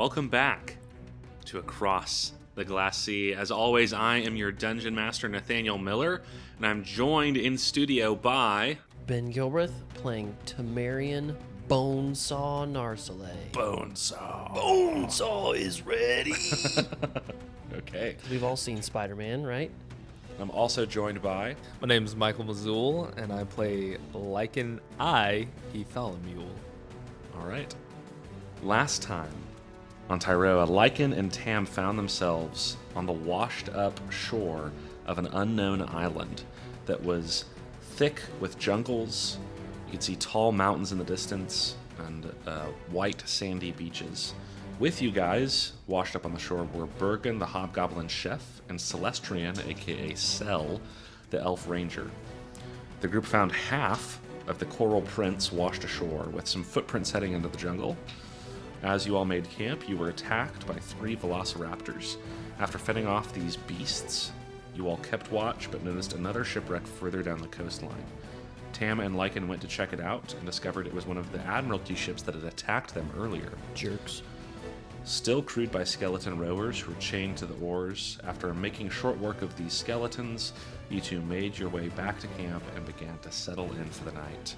Welcome back to Across the Glass Sea. As always, I am your Dungeon Master, Nathaniel Miller, and I'm joined in studio by... Ben Gilbreth, playing Temerian Bonesaw Narcile. Bonesaw. Bonesaw is ready! Okay. We've all seen Spider-Man, right? I'm also joined by... My name's Michael Mazul, and I play Lichen Ethalamusel. All right. Last time on Tyroa, Lichen and Tam found themselves on the washed-up shore of an unknown island that was thick with jungles. You could see tall mountains in the distance and white sandy beaches. With you guys, washed up on the shore, were Bergen, the Hobgoblin Chef, and Celestrian, aka Cell, the Elf Ranger. The group found half of the Coral Prince washed ashore, with some footprints heading into the jungle. As you all made camp, you were attacked by 3 velociraptors. After fending off these beasts, you all kept watch, but noticed another shipwreck further down the coastline. Tam and Lichen went to check it out and discovered it was one of the Admiralty ships that had attacked them earlier. Jerks. Still crewed by skeleton rowers who were chained to the oars, after making short work of these skeletons, you two made your way back to camp and began to settle in for the night.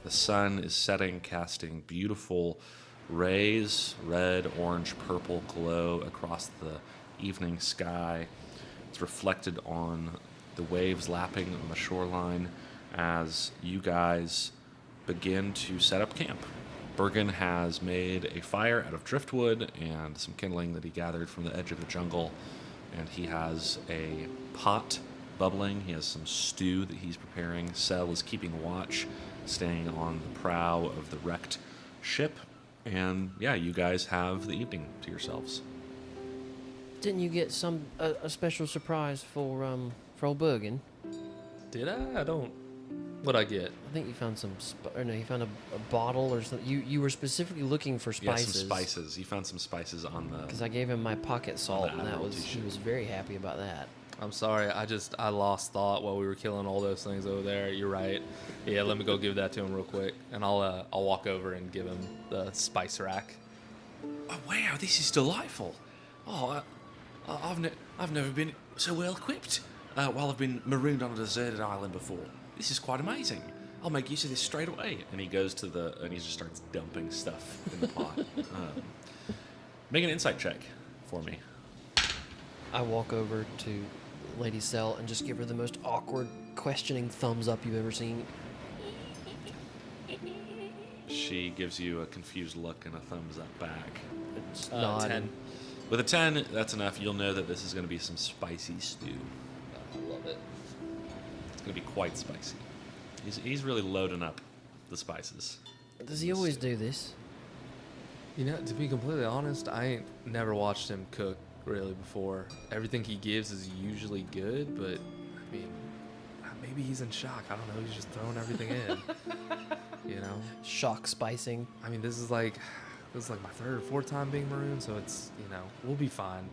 The sun is setting, casting beautiful rays, red, orange, purple glow across the evening sky. It's reflected on the waves lapping on the shoreline as you guys begin to set up camp. Bergen has made a fire out of driftwood and some kindling that he gathered from the edge of the jungle, and he has a pot bubbling. He has some stew that he's preparing. Cell is keeping watch, staying on the prow of the wrecked ship, and yeah, you guys have the evening to yourselves. Didn't you get a special surprise for old Bergen? Did I? I don't... What'd I get? I think you found you found a bottle or something. You were specifically looking for spices. Yeah, some spices. You found some spices on the... Because I gave him my pocket salt, and Admiralty he was very happy about that. I'm sorry, I lost thought while we were killing all those things over there. You're right. Yeah, let me go give that to him real quick, and I'll walk over and give him the spice rack. Oh, wow, this is delightful. Oh, I've never been so well equipped while I've been marooned on a deserted island before. This is quite amazing. I'll make use of this straight away. And he goes to and he just starts dumping stuff in the pot. Make an insight check for me. I walk over to Lady Cell and just give her the most awkward, questioning thumbs up you've ever seen. She gives you a confused look and a thumbs up back. Just nod. 10. With a 10, that's enough. You'll know that this is going to be some spicy stew. I love it. It's going to be quite spicy. He's really loading up the spices. Does he always do this? You know, to be completely honest, I ain't never watched him cook really before. Everything he gives is usually good, but I mean, maybe he's in shock. I don't know. He's just throwing everything in. You know, Shock spicing. I mean, this is like my 3rd or 4th time being marooned, so it's, we'll be fine.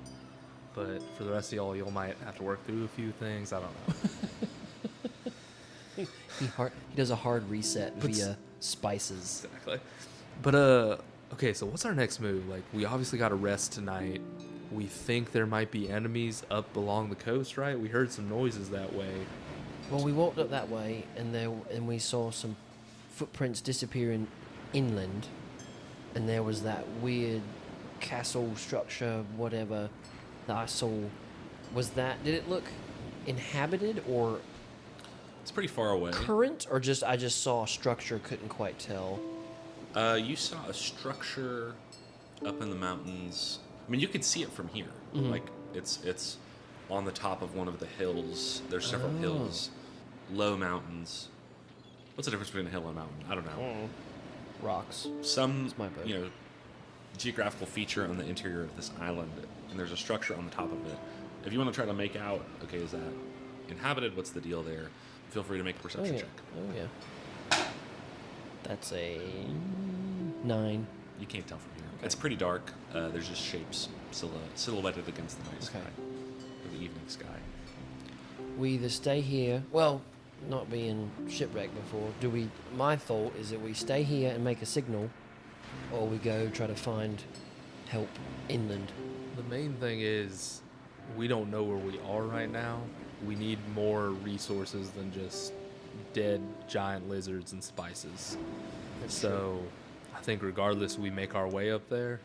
But for the rest of y'all might have to work through a few things. I don't know. He does a hard reset via spices. Exactly. But okay, so what's our next move? Like, we obviously got to rest tonight. We think there might be enemies up along the coast, right? We heard some noises that way. Well, we walked up that way, and we saw some footprints disappearing inland, and there was that weird castle structure, whatever, that I saw. Did it look inhabited or It's pretty far away. current, or I just saw a structure, couldn't quite tell? You saw a structure up in the mountains. I mean, you could see it from here. Mhm. Like, it's on the top of one of the hills. There's several hills, low mountains. What's the difference between a hill and a mountain? I don't know. Rocks. Some, That's my vote. geographical feature on the interior of this island, and there's a structure on the top of it. If you want to try to make out, okay, is that inhabited? What's the deal there? Feel free to make a perception check. Oh, yeah. That's a 9. You can't tell from here. Okay. It's pretty dark. There's just shapes silhouetted against the night sky, or the evening sky. We either stay here, not being shipwrecked before, my thought is that we stay here and make a signal, or we go try to find help inland. The main thing is we don't know where we are right now. We need more resources than just dead giant lizards and spices. That's So I think regardless, we make our way up there.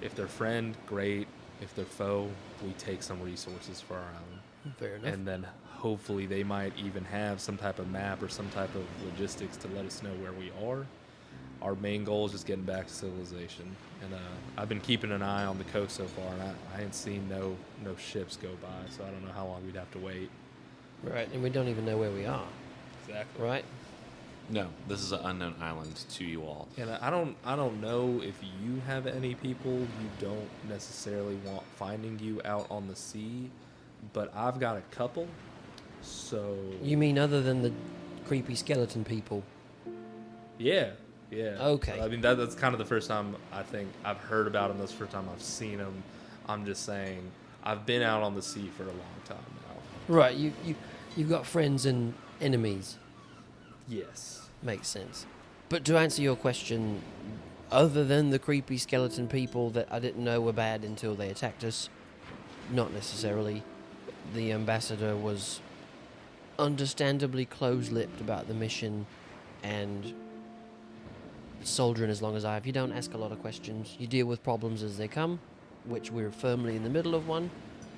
If they're friend, great. If they're foe, we take some resources for our own. Fair enough. And then hopefully they might even have some type of map or some type of logistics to let us know where we are. Our main goal is just getting back to civilization. And I've been keeping an eye on the coast so far, and I ain't seen no ships go by, so I don't know how long we'd have to wait. Right, and we don't even know where we are, Exactly. right? No, this is an unknown island to you all. And I don't know if you have any people you don't necessarily want finding you out on the sea, but I've got a couple. So You mean other than the creepy skeleton people? yeah. Okay. I mean that's kind of the first time I think I've heard about them. That's the first time I've seen them. I'm just saying I've been out on the sea for a long time now. Right, you've got friends and enemies. Yes. Makes sense. But to answer your question, other than the creepy skeleton people that I didn't know were bad until they attacked us, not necessarily. The ambassador was understandably close-lipped about the mission and soldiering as long as I have. You don't ask a lot of questions. You deal with problems as they come, which we're firmly in the middle of one.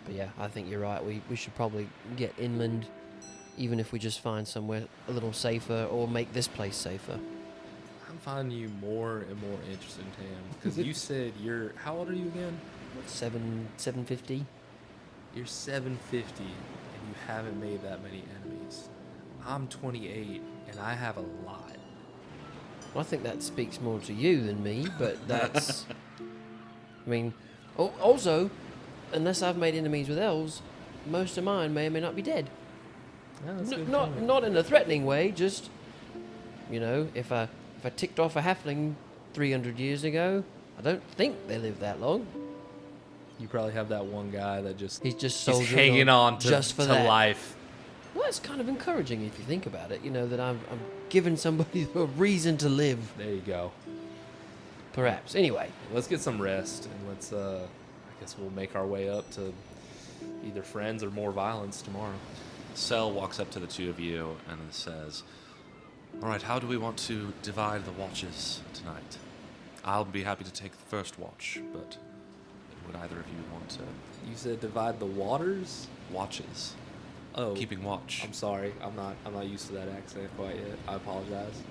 But yeah, I think you're right. We should probably get inland, even if we just find somewhere a little safer or make this place safer. I'm finding you more and more interested, Tam, because you said how old are you again? 750. You're 750 and you haven't made that many enemies. I'm 28 and I have a lot. Well, I think that speaks more to you than me, but that's... I mean, also, unless I've made enemies with elves, most of mine may or may not be dead. Yeah, that's a good Not point. not in a threatening way, just, you know, if I ticked off a halfling 300 years ago, I don't think they live that long. You probably have that one guy that He's just he's soldiering hanging on to, just for to that. life. Well, that's kind of encouraging if you think about it, you know, that I'm giving somebody a reason to live, There you go. perhaps. Anyway, Let's get some rest and let's I guess we'll make our way up to either friends or more violence tomorrow. Sel walks up to the two of you and says, "All right, how do we want to divide the watches tonight? I'll be happy to take the first watch, but would either of you want to You said divide the waters? watches? Oh, Keeping watch." I'm sorry. I'm not used to that accent quite yet. I apologize.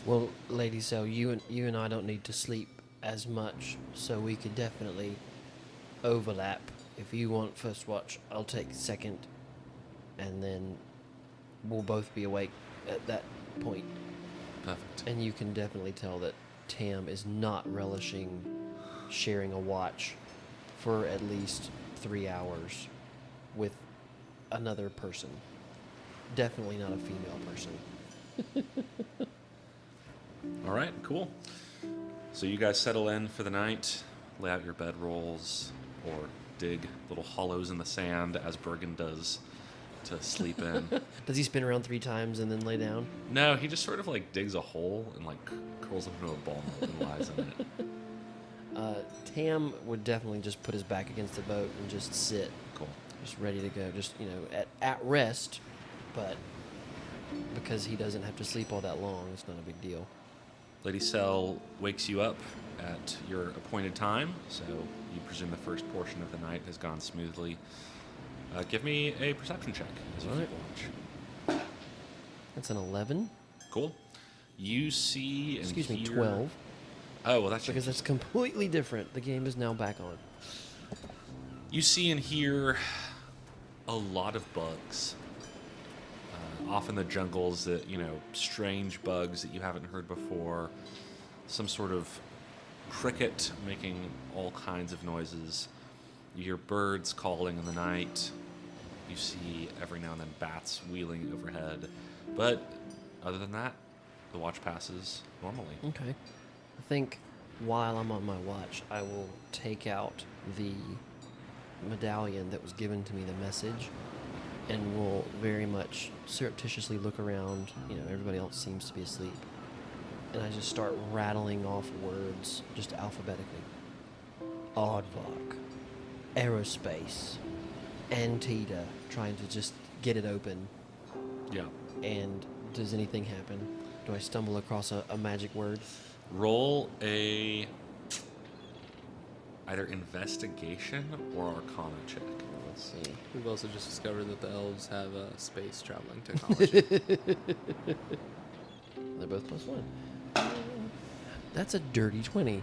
well, Lady Cell, you and I don't need to sleep as much, so we could definitely overlap. If you want first watch, I'll take second, and then we'll both be awake at that point. Perfect. And you can definitely tell that Tam is not relishing sharing a watch for at least 3 hours with another person. Definitely not a female person. All right, cool. So you guys settle in for the night, lay out your bedrolls, or dig little hollows in the sand as Bergen does to sleep in. Does he spin around 3 times and then lay down? No, he just sort of like digs a hole and like curls up into a ball and lies in it. Tam would definitely just put his back against the boat and just sit, Cool. just ready to go, just, you know, at rest, but because he doesn't have to sleep all that long, it's not a big deal. Lady Sel wakes you up at your appointed time, so you presume the first portion of the night has gone smoothly. Give me a perception check as you All keep right. watch. That's an 11. Cool. You see and Excuse me, hear... 12. Oh, well, that's Because that's completely different. The game is now back on. You see and hear a lot of bugs. Off in the jungles that, you know, strange bugs that you haven't heard before. Some sort of cricket making all kinds of noises. You hear birds calling in the night. You see every now and then bats wheeling overhead. But other than that, the watch passes normally. Okay. I think while I'm on my watch, I will take out the medallion that was given to me, the message, and will very much surreptitiously look around. You know, everybody else seems to be asleep. And I just start rattling off words, just alphabetically. Aardvark, Aerospace, Antida trying to just get it open. Yeah. And does anything happen? Do I stumble across a magic word? Roll a either investigation or arcana check. Let's see. We've also just discovered that the elves have space traveling technology. They're both +1. That's a dirty 20.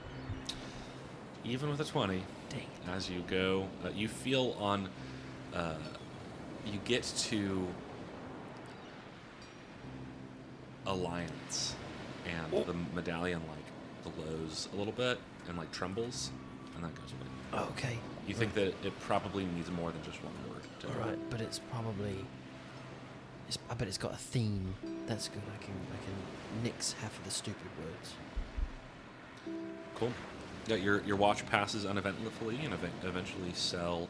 Even with a 20, Dang. as you go, you feel on, you get to Alliance, and the medallion, like, glows a little bit and, like, trembles, and that goes away. Oh, okay. You think that it probably needs more than just one word. All right, but it's probably. I bet it's got a theme. That's good. I can nix half of the stupid words. Cool. Yeah, your watch passes uneventfully, and eventually Sel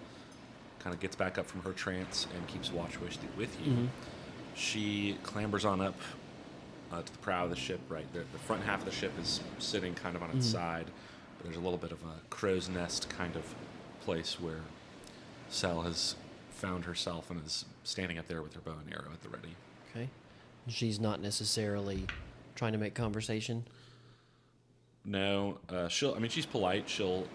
kind of gets back up from her trance and keeps watch with you. Mm-hmm. She clambers on up to the prow of the ship. Right, the front half of the ship is sitting kind of on its side, but there's a little bit of a crow's nest kind of place where Sel has found herself and is standing up there with her bow and arrow at the ready. Okay. She's not necessarily trying to make conversation. No, she's polite. She'll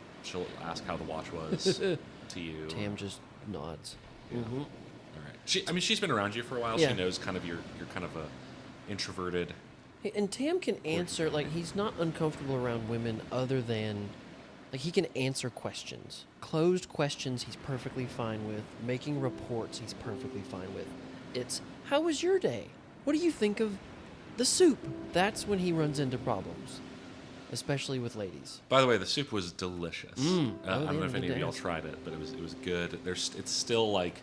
ask how the watch was to you. Tam just nods. Yeah. Mm-hmm. All right. She's been around you for a while. Yeah. She knows kind of you're kind of a introverted. Hey, and Tam can answer, like, he's not uncomfortable around women other than, like, he can answer questions. Closed questions he's perfectly fine with. Making reports he's perfectly fine with. It's, how was your day? What do you think of the soup? That's when he runs into problems. Especially with ladies. By the way, the soup was delicious. Oh, I don't know if yeah, any of y'all dance. tried it, but it was good. It's still like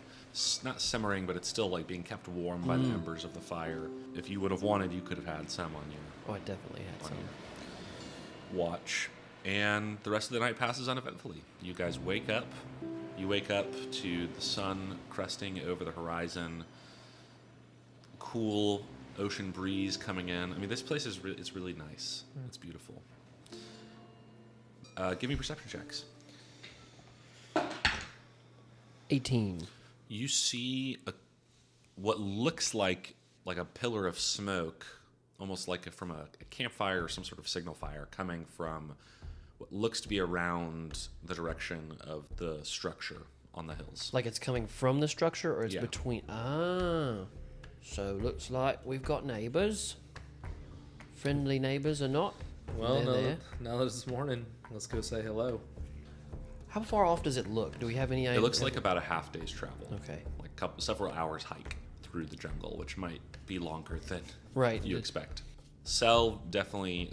not simmering, but it's still like being kept warm by the embers of the fire. If you would have wanted, you could have had some on your Oh, I definitely had some. watch. And the rest of the night passes uneventfully. You guys wake up. You wake up to the sun cresting over the horizon. Cool ocean breeze coming in. I mean, this place is it's really nice. It's beautiful. Give me perception checks. 18. You see what looks like a pillar of smoke, almost like from a campfire or some sort of signal fire, coming from what looks to be around the direction of the structure on the hills. Like it's coming from the structure or it's Yeah. between. Ah. So looks like we've got neighbors. Friendly neighbors or not. Well, They're now there. that it's morning, let's go say hello. How far off does it look? Do we have any idea? It looks like about a half day's travel. Okay. Like several hours hike through the jungle, which might be longer than Right. you expect. Sel definitely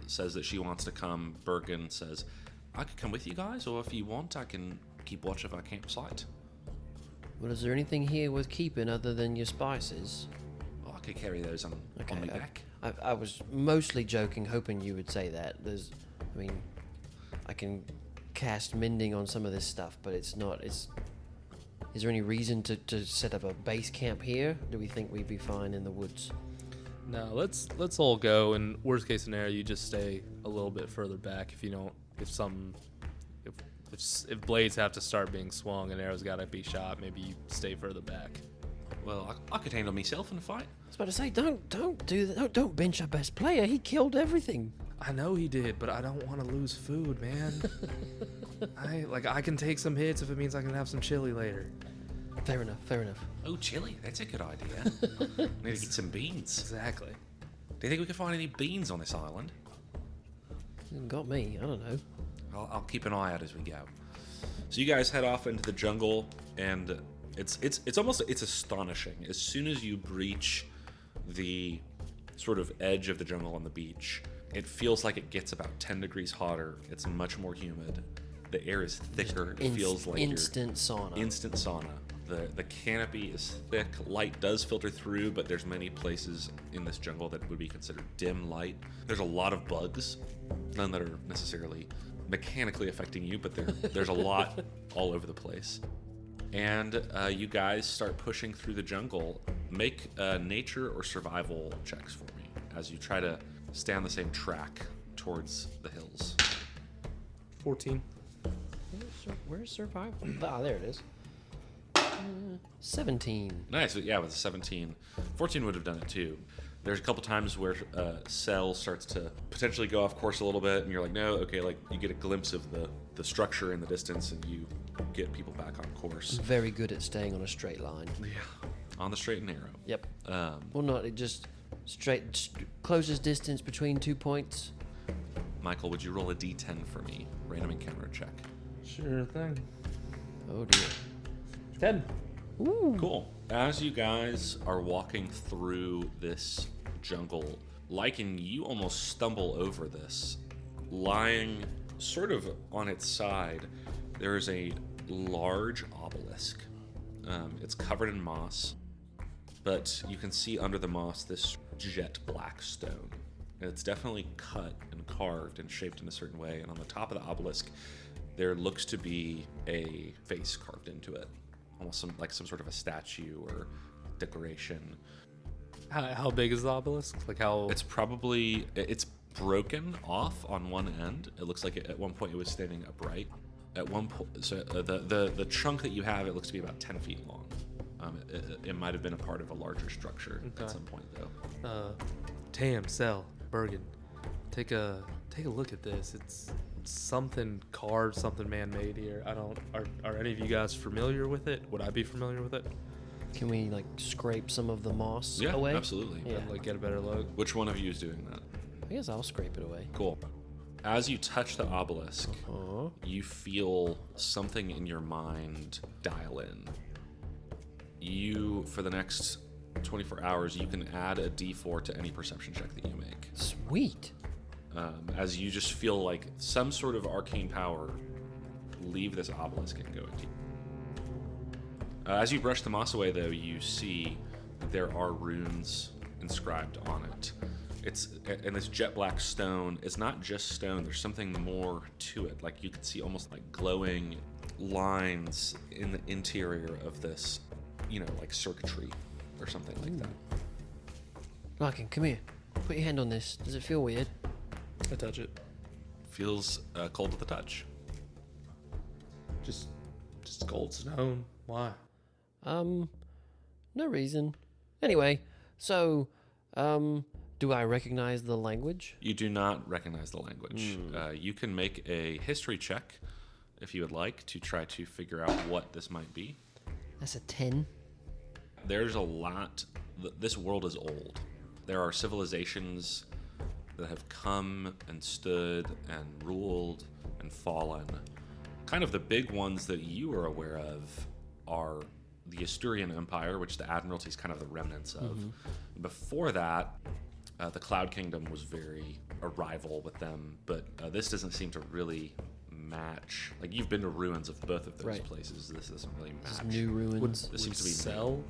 says that she wants to come. Bergen says, I could come with you guys, or if you want, I can keep watch of our campsite. Well, is there anything here worth keeping other than your spices? Oh, I could carry those on my back. I was mostly joking, hoping you would say that. I can cast mending on some of this stuff, but it's not. Is there any reason to set up a base camp here? Do we think we'd be fine in the woods? No, let's all go. And worst case scenario, you just stay a little bit further back. If blades have to start being swung and arrows gotta be shot, maybe you stay further back. Well, I could handle myself in a fight. I was about to say, don't do that. Don't bench our best player. He killed everything. I know he did, but I don't want to lose food, man. I can take some hits if it means I can have some chili later. Fair enough. Oh, chili. That's a good idea. Need to get some beans. Exactly. Do you think we can find any beans on this island? Got me. I don't know. I'll keep an eye out as we go. So you guys head off into the jungle, and it's astonishing. As soon as you breach the sort of edge of the jungle on the beach, it feels like it gets about 10 degrees hotter. It's much more humid. The air is thicker. It feels like instant sauna. Instant sauna. The canopy is thick. Light does filter through, but there's many places in this jungle that would be considered dim light. There's a lot of bugs, none that are necessarily mechanically affecting you, but there's a lot all over the place. And you guys start pushing through the jungle. Make nature or survival checks for me as you try to stay on the same track towards the hills. 14. Where's survival? Ah, there it is. 17. Nice. Yeah, with a 17. 14 would have done it too. There's a couple times where Cell starts to potentially go off course a little bit, and you're like, no, okay, like you get a glimpse of the structure in the distance, and you get people back on course. Very good at staying on a straight line. Yeah, on the straight and narrow. Yep. Well, not it just closest distance between 2 points. Michael, would you roll a d10 for me? Random encounter check. Sure thing. Oh dear. 10. Ooh. Cool. As you guys are walking through this jungle, Lichen, you almost stumble over this. Lying sort of on its side, there is a large obelisk. It's covered in moss, but you can see under the moss this jet black stone. And it's definitely cut and carved and shaped in a certain way. And on the top of the obelisk, there looks to be a face carved into it. Almost some sort of a statue or decoration. How big is the obelisk? Like how? It's broken off on one end. It looks like at one point it was standing upright. At one point, so the chunk that you have, it looks to be about 10 feet long. It might have been a part of a larger structure at some point, though. Tam, Cell, Bergen, take a look at this. It's something carved, something man-made here. Are any of you guys familiar with it? Would I be familiar with it? Can we like scrape some of the moss Yeah, away? absolutely. Yeah. Like get a better look. Which one of you is doing that? I guess I'll scrape it away. Cool. As you touch the obelisk, Uh-huh. you feel something in your mind dial in. For the next 24 hours, you can add a d4 to any perception check that you make. Sweet. As you just feel like some sort of arcane power leave this obelisk and go into you. As you brush the moss away, though, you see there are runes inscribed on it. And this jet black stone is not just stone. There's something more to it. Like you can see almost like glowing lines in the interior of this, like circuitry or something like that. Lichen, come here. Put your hand on this. Does it feel weird? I touch it. Feels cold to the touch. Just cold stone. Why? No reason. Anyway, so, do I recognize the language? You do not recognize the language. You can make a history check if you would like to try to figure out what this might be. That's a 10. There's a lot. This world is old. There are civilizations that have come and stood and ruled and fallen. Kind of the big ones that you are aware of are the Asturian Empire, which the Admiralty is kind of the remnants of. Mm-hmm. Before that, the Cloud Kingdom was a rival with them, but this doesn't seem to really match. Like, you've been to ruins of both of those places. This doesn't really match. This new ruins. This seems to be Cell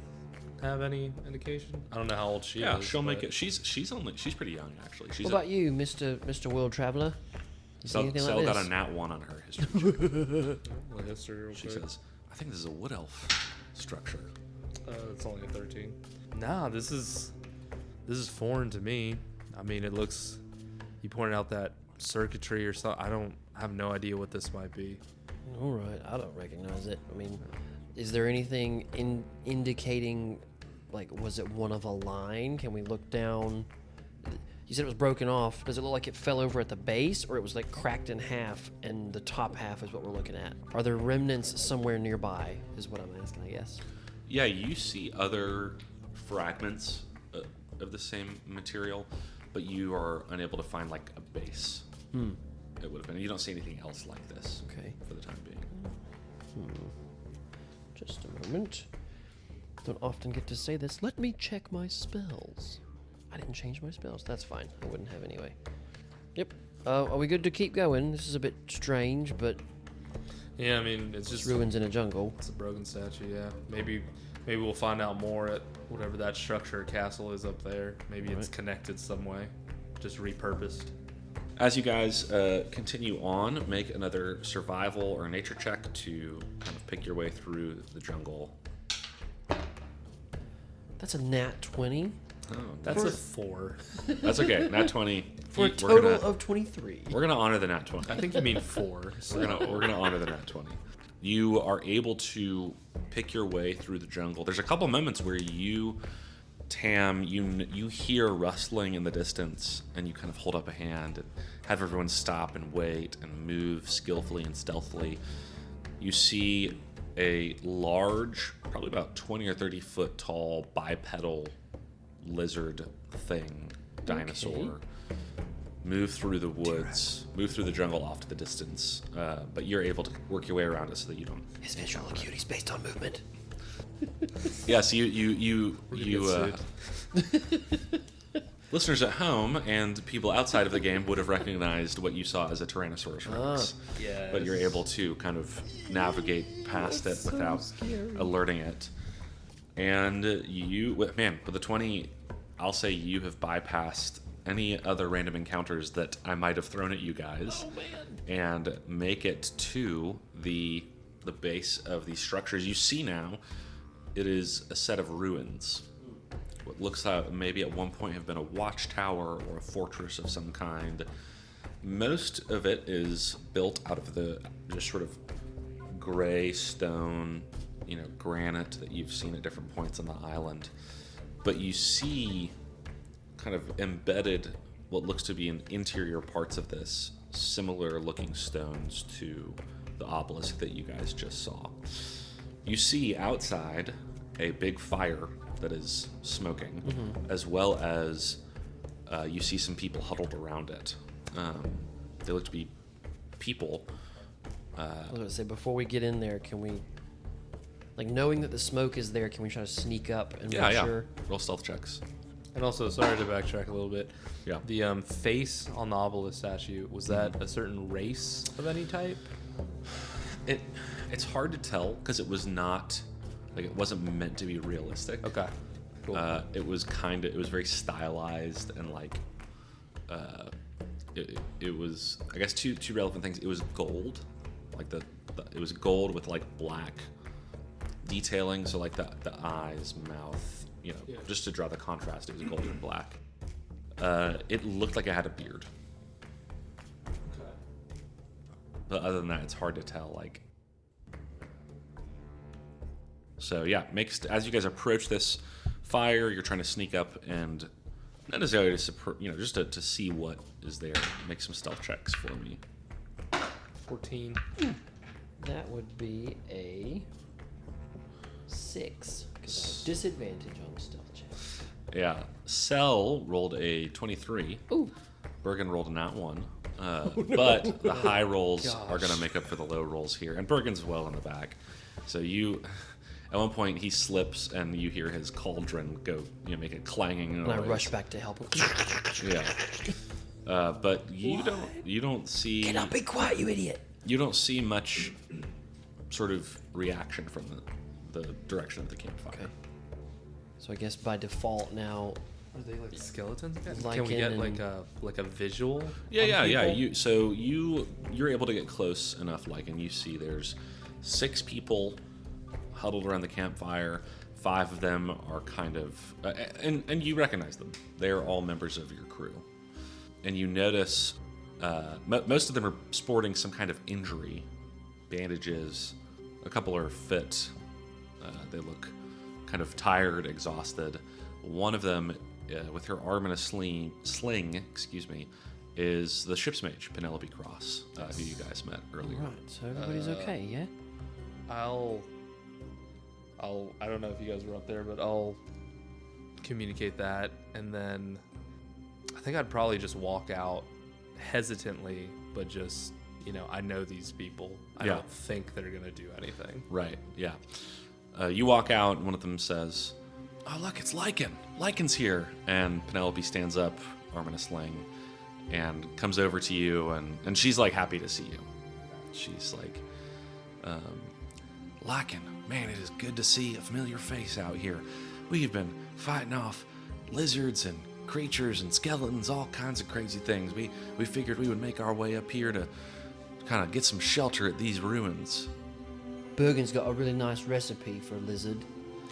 have any indication? I don't know how old she is. Yeah, she'll make it. She's pretty young, actually. What about you, Mr. World Traveler? You see anything Cell like got this? a nat 1 on her history check. What history real She quick? says, I think this is a wood elf structure. It's only a 13. Nah, this is foreign to me. I mean, it looks. You pointed out that circuitry or something. I have no idea what this might be. All right, I don't recognize it. I mean, is there anything indicating, like, was it one of a line? Can we look down? You said it was broken off. Does it look like it fell over at the base, or it was like cracked in half, and the top half is what we're looking at? Are there remnants somewhere nearby? Is what I'm asking, I guess. Yeah, you see other fragments of the same material, but you are unable to find like a base. It would have been. You don't see anything else like this. Okay. For the time being. Just a moment. Don't often get to say this. Let me check my spells. I didn't change my spells. That's fine. I wouldn't have anyway. Yep. Are we good to keep going? This is a bit strange, but Yeah, I mean, it's just ruins in a jungle. It's a broken statue. Yeah, maybe we'll find out more at whatever that structure or castle is up there. Maybe it's connected some way, just repurposed. As you guys continue on, make another survival or nature check to kind of pick your way through the jungle. That's a nat 20. Oh, That's a 4. that's okay. Nat 20. For a We're total gonna- of 23. We're gonna honor the nat 20. I think you mean 4. So. We're gonna honor the nat 20. You are able to pick your way through the jungle. There's a couple moments where you, Tam, you hear rustling in the distance, and you kind of hold up a hand and have everyone stop and wait and move skillfully and stealthily. You see a large, probably about 20 or 30 foot tall bipedal lizard thing, dinosaur. Move through the woods, move through the jungle off to the distance, but you're able to work your way around it so that you don't. His visual acuity is based on movement. Yes, you listeners at home and people outside of the game would have recognized what you saw as a Tyrannosaurus Rex, Yeah. but you're able to kind of navigate past it without alerting it. And with the 20, I'll say you have bypassed any other random encounters that I might have thrown at you guys, and make it to the base of these structures. You see now, it is a set of ruins. What looks like maybe at one point have been a watchtower or a fortress of some kind. Most of it is built out of the just sort of gray stone, granite that you've seen at different points on the island. But you see kind of embedded what looks to be in interior parts of this, similar looking stones to the obelisk that you guys just saw. You see outside a big fire that is smoking, as well as you see some people huddled around it. They look to be people. I was going to say, before we get in there, can we, knowing that the smoke is there, can we try to sneak up and make sure? Roll stealth checks. And also, sorry to backtrack a little bit. Yeah. The face on the obelisk statue, was that a certain race of any type? It's hard to tell because it was not it wasn't meant to be realistic. Okay. Cool. It was very stylized and it was, I guess, two relevant things. It was gold, it was gold with black detailing, so the eyes, mouth, just to draw the contrast. It was gold and black. It looked like it had a beard. Okay. But other than that, it's hard to tell. So yeah, as you guys approach this fire, you're trying to sneak up and not necessarily to just to see what is there. Make some stealth checks for me. 14. That would be a 6. 'Cause I have disadvantage on stealth checks. Yeah, Cell rolled a 23. Ooh. Bergen rolled a nat 1. But the high rolls are going to make up for the low rolls here. And Bergen's well in the back. So at one point, he slips and you hear his cauldron go, make a clanging noise. And I rush back to help him. Yeah. But you don't see... Get up, be quiet, you idiot. You don't see much sort of reaction from the direction of the campfire. Okay. So I guess by default now... Are they skeletons again? Lichen Can we get and- like a visual? Yeah. people? You're able to get close enough, and you see there's 6 people huddled around the campfire. 5 of them are kind of, and you recognize them. They are all members of your crew, and you notice most of them are sporting some kind of injury, bandages. A couple are fit. They look kind of tired, exhausted. One of them, with her arm in a sling, is the ship's mage, Penelope Cross, who you guys met earlier. Right, so everybody's okay, yeah? I don't know if you guys were up there, but I'll communicate that, and then I think I'd probably just walk out hesitantly, but just, I know these people. I don't think they're going to do anything. Right, yeah. You walk out, and one of them says, "Oh, look, it's Lichen. Lichen's here." And Penelope stands up, arm in a sling, and comes over to you, and she's, happy to see you. She's like, "Lichen, man, it is good to see a familiar face out here. We've been fighting off lizards and creatures and skeletons, all kinds of crazy things. We figured we would make our way up here to kind of get some shelter at these ruins." Bergen's got a really nice recipe for a lizard.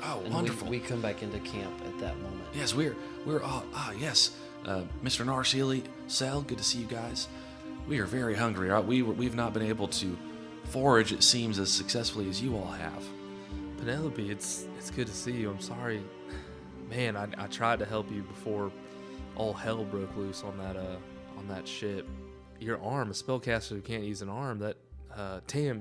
Oh, And wonderful. We come back into camp at that moment. Yes, we're yes. Mr. Narseely, Sel, good to see you guys. We are very hungry. We've not been able to forage, it seems, as successfully as you all have. Penelope, it's good to see you. I'm sorry, man. I tried to help you before all hell broke loose on that ship. Your arm, a spellcaster who can't use an arm. That Tam,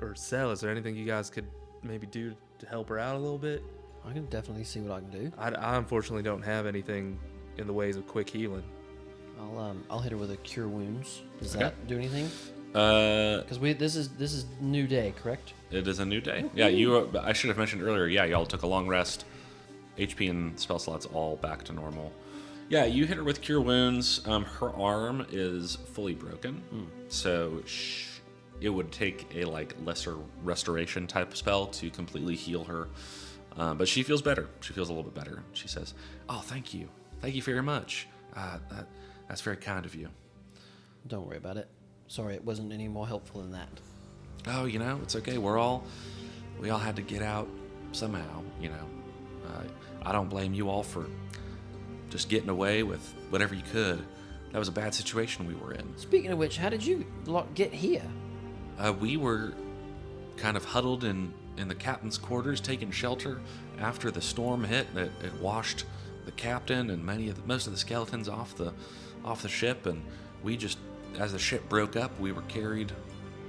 or Sel, is there anything you guys could maybe do to help her out a little bit? I can definitely see what I can do. I unfortunately don't have anything in the ways of quick healing. I'll hit her with a cure wounds. Does Okay. that do anything? Uh, Because this is new day, correct? it is a new day. Yeah, you. I should have mentioned earlier. Yeah, y'all took a long rest. HP and spell slots all back to normal. Yeah, you hit her with cure wounds. Her arm is fully broken, so it would take a lesser restoration type spell to completely heal her. But she feels better. She feels a little bit better. She says, "Oh, thank you very much. That's very kind of you." Don't worry about it. Sorry, it wasn't any more helpful than that. Oh, it's okay. We all had to get out somehow. I don't blame you all for just getting away with whatever you could. That was a bad situation we were in. Speaking of which, how did you lot get here? We were kind of huddled in the captain's quarters, taking shelter after the storm hit. It washed the captain and most of the skeletons off the ship, and we just, as the ship broke up, we were carried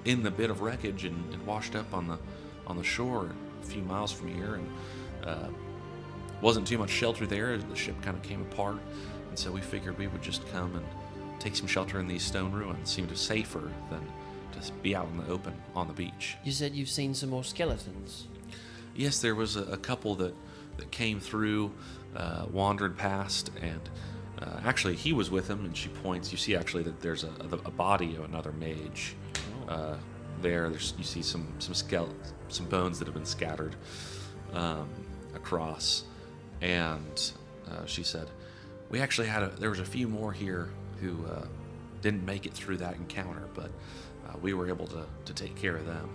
in the bit of wreckage and washed up on the shore a few miles from here, and wasn't too much shelter there. The ship kind of came apart, and so we figured we would just come and take some shelter in these stone ruins. Seemed safer than to be out in the open on the beach. You said you've seen some more skeletons. Yes, there was a couple that came through, wandered past, and actually he was with them, and she points. You see actually that there's a body of another mage. You see some skeletons, some bones that have been scattered across, and she said, "We actually there was a few more here who didn't make it through that encounter, but we were able to take care of them."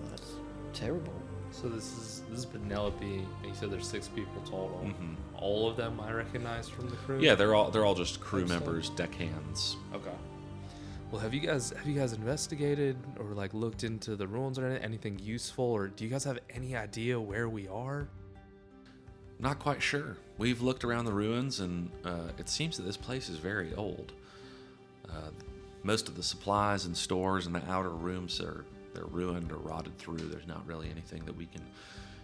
That's terrible. So this is Penelope, and you said there's 6 people total. Mhm. All of them I recognize from the crew. Yeah, they're all just crew Hope so. members, deckhands. Okay. Well, have you guys investigated or looked into the ruins or anything useful, or do you guys have any idea where we are? Not quite sure. We've looked around the ruins, and it seems that this place is very old. Most of the supplies and stores in the outer rooms they're ruined or rotted through. There's not really anything that we can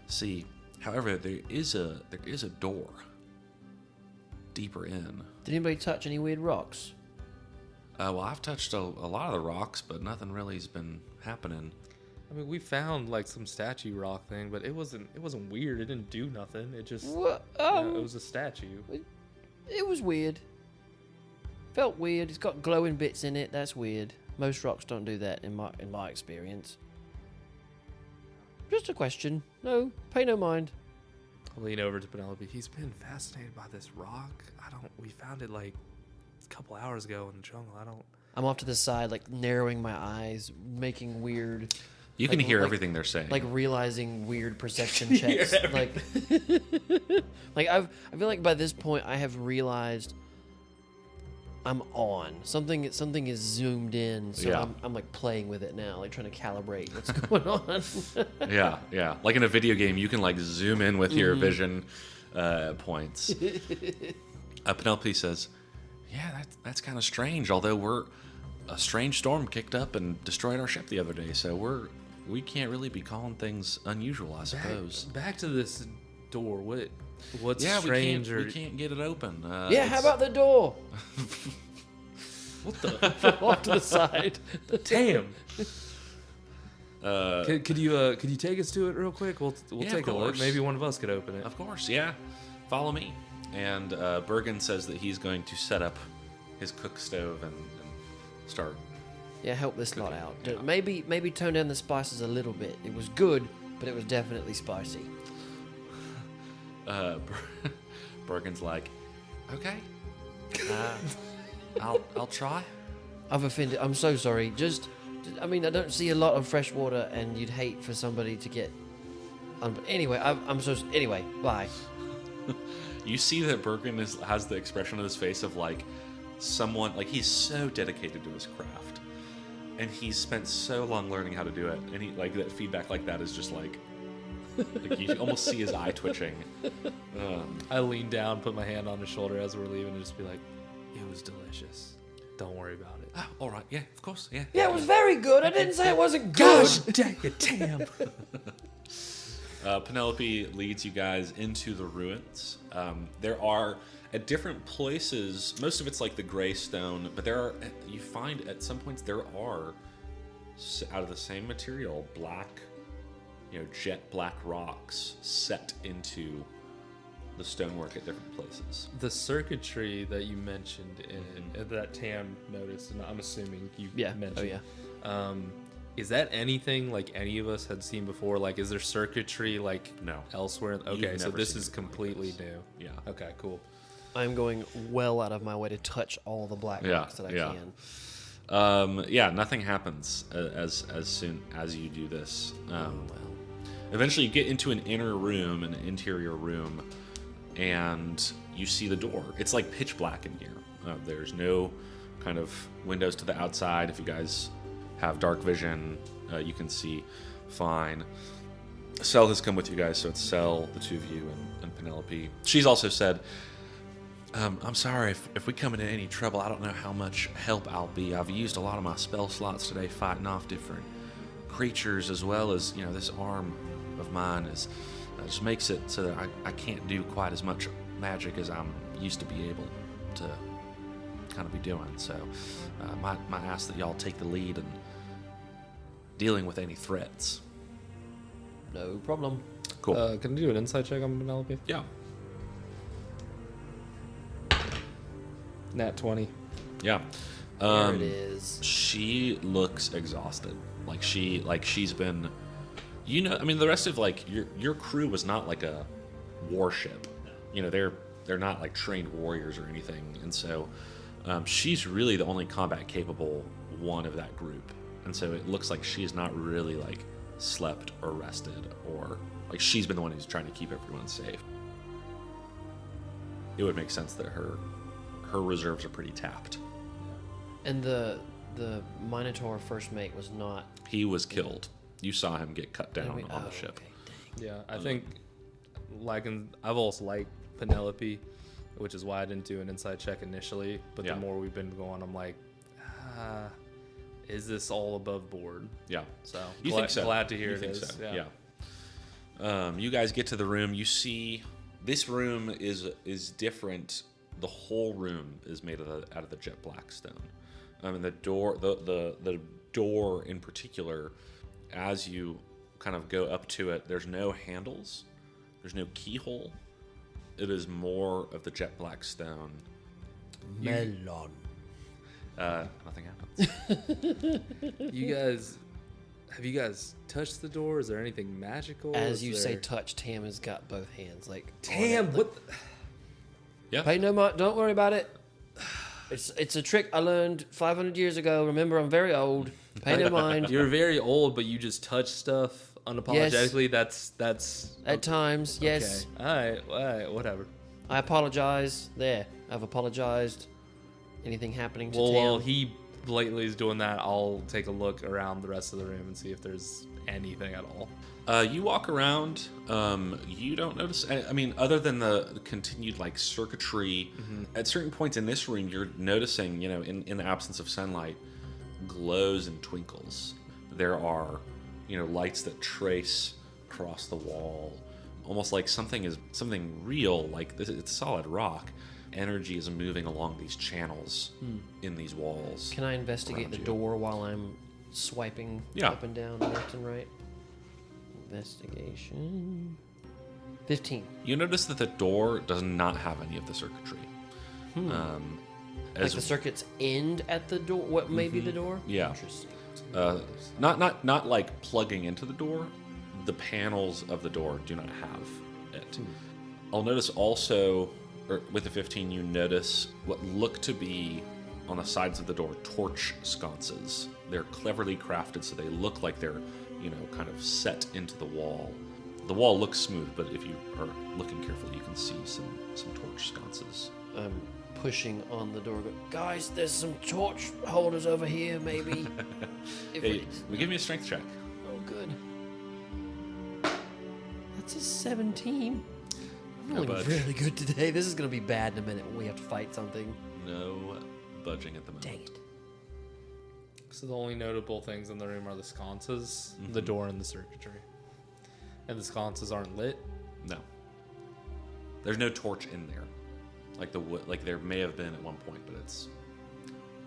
see. However, there is a door deeper in. Did anybody touch any weird rocks? Well, I've touched a lot of the rocks, but nothing really has been happening. I mean, we found some statue rock thing, but it wasn't weird. It didn't do nothing. It just What? it was a statue. It was weird. Felt weird. It's got glowing bits in it. That's weird. Most rocks don't do that in my experience. Just a question. No, pay no mind. I'll lean over to Penelope. He's been fascinated by this rock. We found it a couple hours ago in the jungle. I'm off to the side, narrowing my eyes, making weird. You can Like- hear like- everything they're saying. Realizing weird perception checks. I feel like by this point I have realized I'm on. Something is zoomed in, so Yeah. I'm playing with it now, trying to calibrate what's going on. Yeah. Like in a video game, you can zoom in with your vision points. Penelope says, "Yeah, that's kind of strange. Although a strange storm kicked up and destroyed our ship the other day, so we can't really be calling things unusual, I suppose." Back to this door. What's Yeah, strange? we can't get it open. Yeah, how about the door? What the? Off to the side. Damn. Could you take us to it real quick? We'll Yeah, take a of look. course. Maybe one of us could open it. Of course, yeah. Follow me. And Bergen says that he's going to set up his cook stove and start. Yeah, help this lot out. Yeah. Maybe tone down the spices a little bit. It was good, but it was definitely spicy. Bergen's like, "Okay, I'll try." I've offended. I'm so sorry. I don't see a lot of fresh water, and you'd hate for somebody to get Anyway, I'm so. Anyway, bye. You see that Bergen has the expression on his face of like someone, like he's so dedicated to his craft, and he's spent so long learning how to do it, and he like that feedback like that is just like you almost see his eye twitching. I lean down, put my hand on his shoulder as we're leaving, and just be like, "It was delicious. Don't worry about it." Oh, all right, yeah, of course, yeah. Yeah, it was very good. I didn't say it wasn't good. Gosh dang it, Tam. Penelope leads you guys into the ruins. There are at different places. Most of it's like the gray stone, but you find at some points there are out of the same material black, jet black rocks set into the stonework at different places. The circuitry that you mentioned that Tam noticed, and I'm assuming you mentioned. Oh yeah. Is that anything like any of us had seen before? Like, is there circuitry like No. elsewhere? You've Okay, so never this seen is anything like completely this. new. Yeah. Okay, cool. I'm going well out of my way to touch all the black rocks that I can. Nothing happens as soon as you do this. Well, Eventually, you get into an inner room, an interior room, and you see the door. It's like pitch black in here. There's no kind of windows to the outside. If you guys have dark vision, you can see fine. Sel has come with you guys, so it's Sel, the two of you, and Penelope. She's also said, I'm sorry if we come into any trouble. I don't know how much help I'll be. I've used a lot of my spell slots today fighting off different creatures, as well as, this arm of mine just makes it so that I can't do quite as much magic as I'm used to be able to kind of be doing. So might ask that y'all take the lead in dealing with any threats. no problem. Cool. Can I do an insight check on Penelope? Yeah. Nat 20. Yeah. There it is. She looks exhausted. She's been, the rest of your crew was not like a warship. They're not like trained warriors or anything, and so she's really the only combat capable one of that group, and so it looks like she's not really like slept or rested, or like she's been the one who's trying to keep everyone safe. It would make sense that her reserves are pretty tapped. And the Minotaur first mate was not. He was killed. You saw him get cut down on the ship. Okay, Yeah, I think I've also liked Penelope, which is why I didn't do an inside check initially. But Yeah. the more we've been going, I'm like, is this all above board? Yeah. So You think so? Glad to hear You it think is. so? Yeah. You guys get to the room. You see this room is different. The whole room is made out of the jet black stone. And the door, the door in particular, as you kind of go up to it, there's no handles, there's no keyhole. It is more of the jet black stone. Melon. Nothing happens. Have you guys touched the door? Is there anything magical? As you say, touch. Tam has got both hands. Like Tam, on it. what? Yeah. Pay no mind. Don't worry about it. It's a trick I learned 500 years ago. Remember, I'm very old. Pay no mind. You're very old, but you just touch stuff unapologetically. That's At times, yes. Okay. All right, whatever. I apologize. There, I've apologized. Anything happening to Tam? While he blatantly is doing that, I'll take a look around the rest of the room and see if there's anything at all. You walk around. You don't notice. Other than the continued circuitry, at certain points in this room, you're noticing, in the absence of sunlight, glows and twinkles. There are, lights that trace across the wall, almost like something real. Like it's solid rock. Energy is moving along these channels in these walls. Can I investigate the you. door while I'm swiping up and down, left and right? Investigation. 15. You notice that the door does not have any of the circuitry. Like the circuits end at the door. What may be the door? Yeah. Interesting. Not like plugging into the door. The panels of the door do not have it. I'll notice also, with the 15, you notice what look to be on the sides of the door torch sconces. They're cleverly crafted so they look like they're, kind of set into the wall. The wall looks smooth, but if you are looking carefully, you can see some torch sconces. Pushing on the door. Guys, there's some torch holders over here, maybe. Hey, give me a strength check. Oh, good. That's a 17. I'm feeling budge. really good today. This is going to be bad in a minute when we have to fight something. No budging at the moment. Dang it. So the only notable things in the room are the sconces, the door, and the circuitry. And the sconces aren't lit. No. There's no torch in there. Like the wood, like there may have been at one point, but it's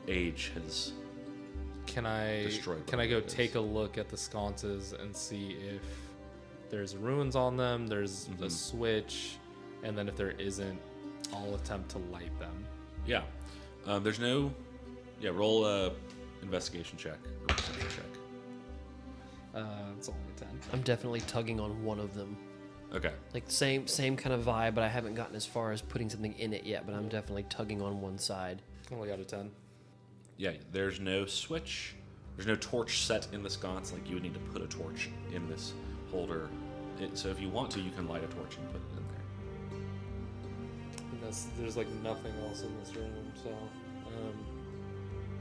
age has. Can I destroyed can I go this. take a look at the sconces and see if there's ruins on them, there's a switch, and then if there isn't, I'll attempt to light them. Yeah. There's no. Yeah. Roll a investigation check or perception check. It's only 10. I'm definitely tugging on one of them. Okay. Like same kind of vibe, but I haven't gotten as far as putting something in it yet, but I'm definitely tugging on one side. Only got a 10. Yeah. There's no switch. There's no torch set in the sconce. Like you would need to put a torch in this holder. So if you want to, you can light a torch and put it in there. And there's like nothing else in this room, so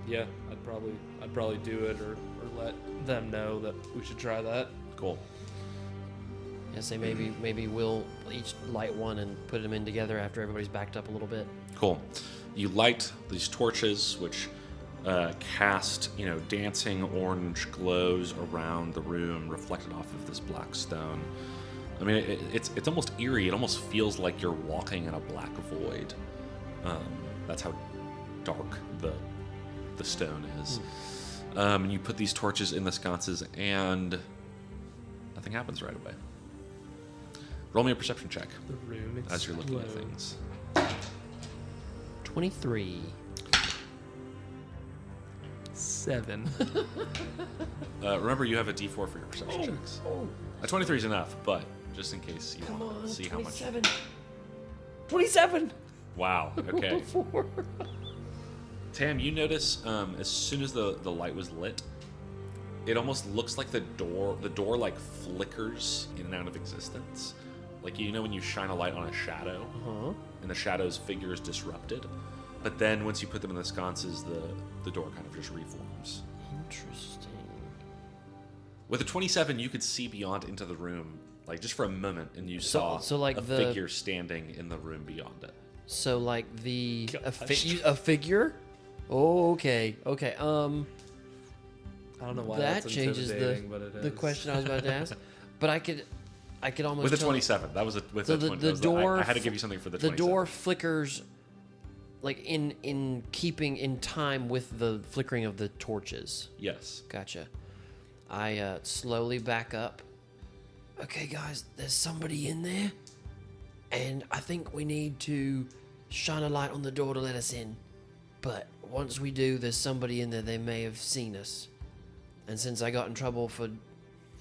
yeah, I'd probably do it or let them know that we should try that. Cool. Yeah, say maybe we'll each light one and put them in together after everybody's backed up a little bit. Cool. You light these torches, which cast, dancing orange glows around the room, reflected off of this black stone. I mean, it's almost eerie. It almost feels like you're walking in a black void. That's how dark the stone is. And you put these torches in the sconces, and nothing happens right away. Roll me a perception check The room as you're looking at explodes. things. 23. 7. Remember, you have a D4 for your perception checks. A 23 is enough, but just in case you Come want on, to see how much. 27. 27! Wow. Okay. 4. Tam, you notice as soon as the light was lit, it almost looks like the door like flickers in and out of existence. Like, when you shine a light on a shadow, and the shadow's figure is disrupted. But then once you put them in the sconces, the door kind of just reforms. Interesting. With a 27, you could see beyond into the room, like just for a moment, and you saw so like a figure standing in the room beyond it. So like a figure? Oh, okay. Okay. I don't know why that that's changes intimidating, but it the is. question I was about to ask. But I could almost With a tell- 27, that was with So a the 20. door I had to give you something for the The 27. door flickers like in keeping in time with the flickering of the torches. Yes. Gotcha. I slowly back up. Okay, guys, there's somebody in there, and I think we need to shine a light on the door to let us in. But once we do, there's somebody in there. They may have seen us. And since I got in trouble for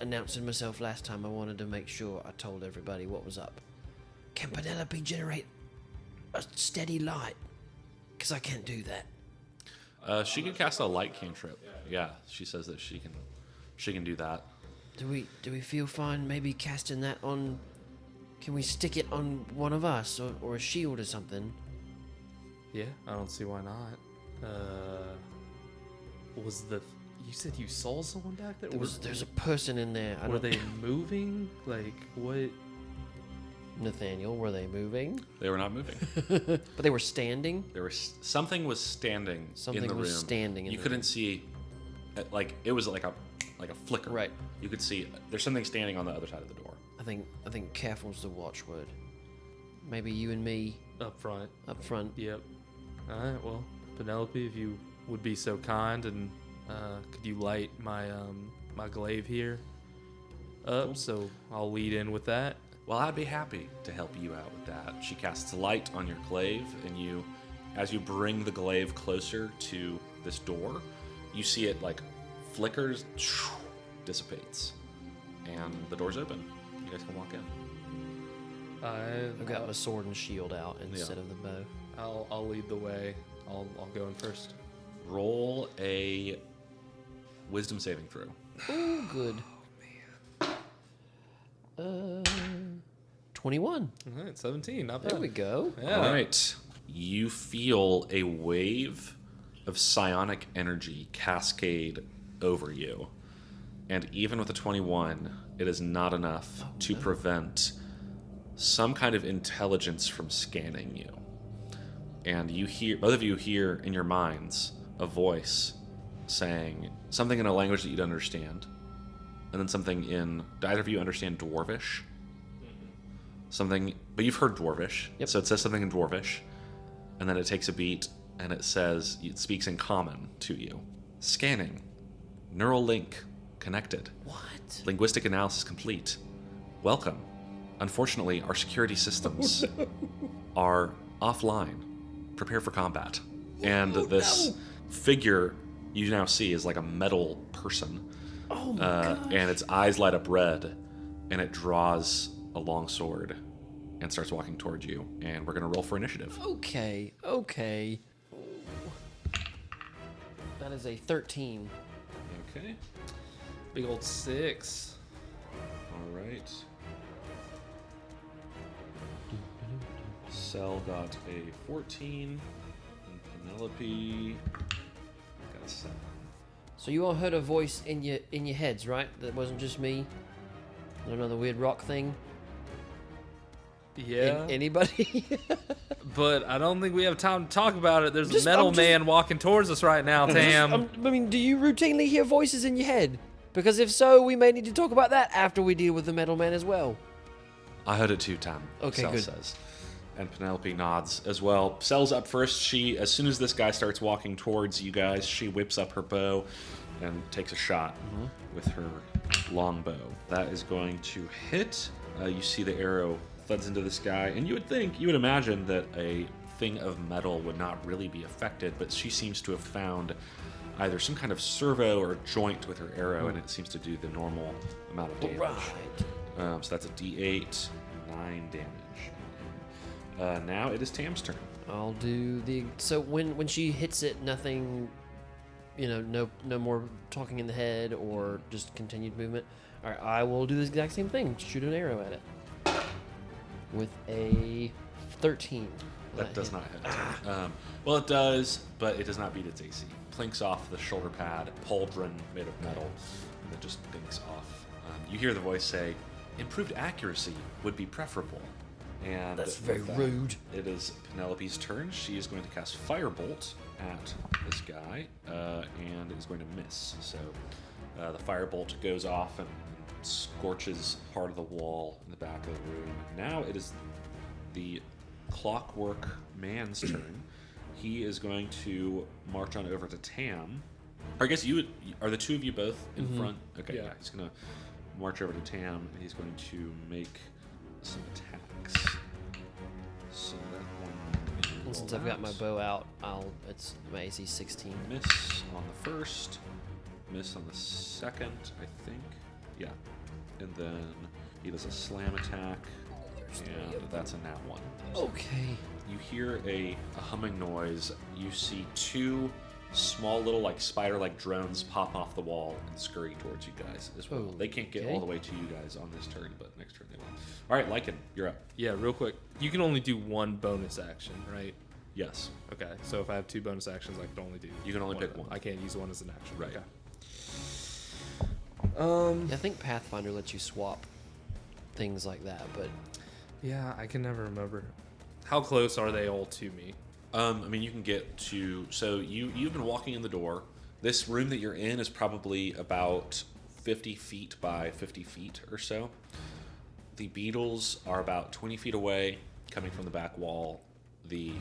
announcing myself last time, I wanted to make sure I told everybody what was up. Can Penelope generate a steady light? Because I can't do that. She can cast a light cantrip. Yeah, she says that she can do that. Do we feel fine maybe casting that on... Can we stick it on one of us or a shield or something? Yeah, I don't see why not. You said you saw someone back there? There's a person in there. Were they moving? Like, what? Nathaniel, were they moving? They were not moving. But they were standing? Something was standing in the Something room. was standing in You the couldn't see, like it was like a flicker. Right. You could see there's something standing on the other side of the door. I think careful's the watchword. Maybe you and me Up front. up front. Yep. Alright, well, Penelope, if you would be so kind, and could you light my my glaive here up, Cool. so I'll lead in with that. Well, I'd be happy to help you out with that. She casts light on your glaive, and as you bring the glaive closer to this door, you see it like flickers, dissipates, and the door's open. You guys can walk in. I've got my sword and shield out instead of the bow. I'll lead the way. I'll go in first. Roll a wisdom saving throw. Ooh, good. 21. All right, 17. Not bad. There we go. Yeah. All right. You feel a wave of psionic energy cascade over you. And even with a 21, it is not enough to prevent some kind of intelligence from scanning you. And you hear, both of you hear in your minds a voice saying something in a language that you don't understand. And then something in, do either of you understand Dwarvish? Something, but you've heard Dwarvish. Yep. So it says something in Dwarvish. And then it takes a beat and it says, it speaks in common to you. Scanning. Neural link connected. What? Linguistic analysis complete. Welcome. Unfortunately, our security systems are offline. Prepare for combat. And this figure you now see is like a metal person. Oh my god. And its eyes light up red, and it draws a long sword and starts walking towards you. And we're going to roll for initiative. Okay. That is a 13. Okay. Big old 6. All right. Cell got a 14, and Penelope got a 7. So you all heard a voice in your heads, right? That wasn't just me. Another weird rock thing. Yeah. Anybody? But I don't think we have time to talk about it. There's Just- a metal I'm just- man walking towards us right now, Tam. I mean, do you routinely hear voices in your head? Because if so, we may need to talk about that after we deal with the metal man as well. I heard it too, Tam. Okay, Cell good. says. And Penelope nods as well. Cell's up first. She, as soon as this guy starts walking towards you guys, she whips up her bow and takes a shot with her long bow. That is going to hit. You see the arrow thuds into this guy, and you would imagine that a thing of metal would not really be affected, but she seems to have found either some kind of servo or joint with her arrow, and it seems to do the normal amount of damage. Right. So that's a D8, 9 damage. Now it is Tam's turn. I'll do the. So when she hits it, nothing. No more talking in the head or just continued movement. All right, I will do the exact same thing. Shoot an arrow at it with a 13. That does not hit. Well, it does, but it does not beat its AC. Plinks off the shoulder pad, pauldron made of metal, and it just dinks off. You hear the voice say, "Improved accuracy would be preferable." And That's with very that, rude. It is Penelope's turn. She is going to cast Firebolt at this guy, and is going to miss. So the Firebolt goes off and scorches part of the wall in the back of the room. Now it is the Clockwork Man's turn. He is going to march on over to Tam. Or I guess are the two of you both in front? Okay, yeah. He's going to march over to Tam, and he's going to make some attacks. So that one. And since I've got my bow out, it's my AC 16. Miss on the first, miss on the second, I think. Yeah. And then he does a slam attack, and that's a nat 1. Okay. You hear a humming noise. You see two small little spider-like drones pop off the wall and scurry towards you guys as well. They can't get all the way to you guys on this turn, but next turn they will. All right, Lichen, you're up. Yeah, real quick. You can only do one bonus action, right? Yes. Okay, so if I have 2 bonus actions, I can only do. You can only pick one. I can't use one as an action. Right. Okay. I think Pathfinder lets you swap things like that, but Yeah, I can never remember. How close are they all to me? I mean, you can get to. So you've been walking in the door. This room that you're in is probably about 50 feet by 50 feet or so. The beetles are about 20 feet away, coming from the back wall. The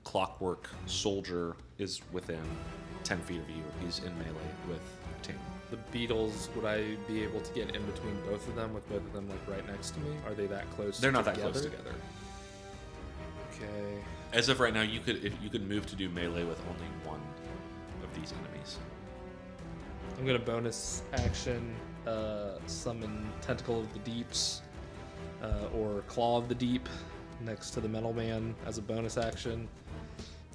Clockwork Soldier is within 10 feet of you. He's in melee with Tam. The beetles, would I be able to get in between both of them with both of them right next to me? Are they that close? They're not that close together. Okay. As of right now, you could move to do melee with only one of these enemies. I'm gonna bonus action summon Tentacle of the Deeps or Claw of the Deep next to the Metal Man as a bonus action,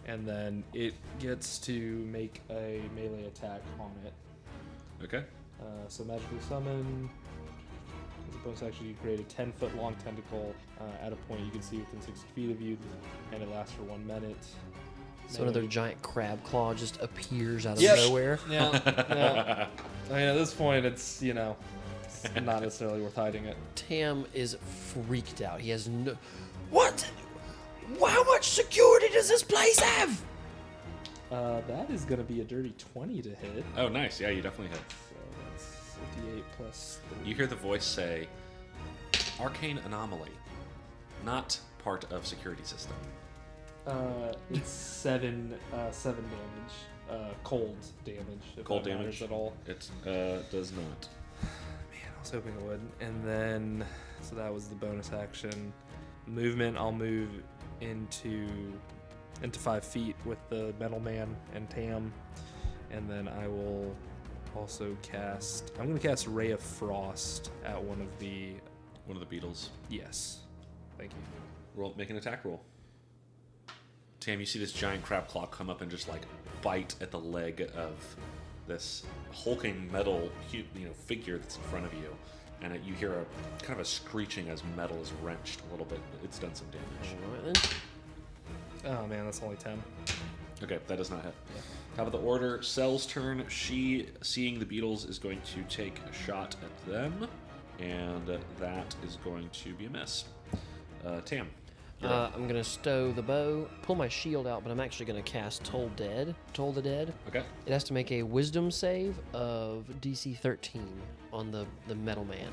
and then it gets to make a melee attack on it. Okay. So magically summon bonus action, you create a 10-foot long tentacle at a point you can see within 60 feet of you, and it lasts for 1 minute. So another giant crab claw just appears out of Yep. nowhere. Yeah. I mean, at this point, it's, you know, it's not necessarily worth hiding it. Tam is freaked out. He has no... What? How much security does this place have? That is going to be a dirty 20 to hit. Oh, nice. Yeah, you definitely hit. So that's 58 plus 3. You hear the voice say, "Arcane anomaly, not part of security system." It's 7 damage. Cold damage. If Cold that matters damage at all. It does not. Man, I was hoping it would. And then, so that was the bonus action. Movement, I'll move into 5 feet with the Metal Man and Tam. And then I will also cast... I'm going to cast Ray of Frost at one of the... One of the beetles. Yes. Thank you. Roll, make an attack roll. Tam, you see this giant crab claw come up and just like bite at the leg of this hulking metal, figure that's in front of you, and you hear a kind of a screeching as metal is wrenched a little bit. It's done some damage. All right, then. Oh man, that's only 10. Okay, that does not hit. Top of the order, Cell's turn. She, seeing the beetles, is going to take a shot at them, and that is going to be a miss. Tam. I'm going to stow the bow, pull my shield out, but I'm actually going to cast Toll the Dead. Okay. It has to make a wisdom save of DC 13 on the Metal Man.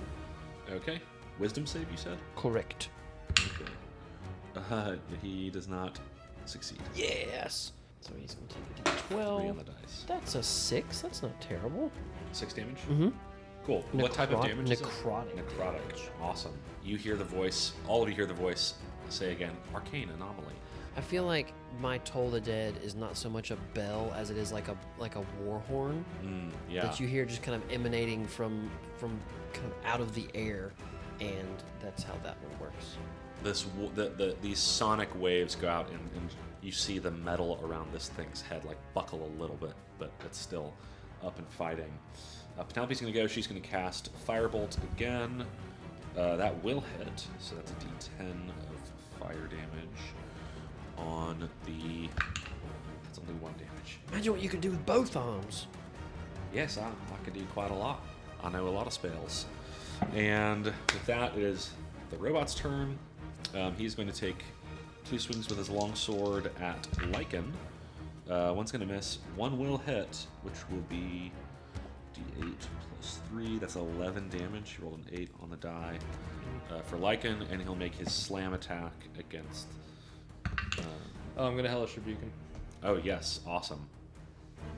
Okay. Wisdom save, you said? Correct. Okay. He does not succeed. Yes! So he's going to take a D12. 3 on the dice. That's a 6. That's not terrible. 6 damage? Mm-hmm. Cool. What type of damage is it? Necrotic. Necrotic. damage. Awesome. You hear the voice, all of you hear the voice say again, Arcane Anomaly. I feel like my Toll the Dead is not so much a bell as it is like a war horn Yeah. that you hear just kind of emanating from kind of out of the air, and that's how that one works. These sonic waves go out, and you see the metal around this thing's head like buckle a little bit, but it's still up and fighting. Penelope's going to go. She's going to cast Firebolt again. That will hit, so that's a D10 of fire damage on the... That's only 1 damage. Imagine what you could do with both arms. Yes, I could do quite a lot. I know a lot of spells. And with that, it is the robot's turn. He's going to take 2 swings with his longsword at Lichen. One's going to miss. One will hit, which will be D8 plus 3. That's 11 damage. He rolled an 8 on the die for Lichen, and he'll make his slam attack against... I'm going to Hellish Rebuke him. Oh, yes. Awesome.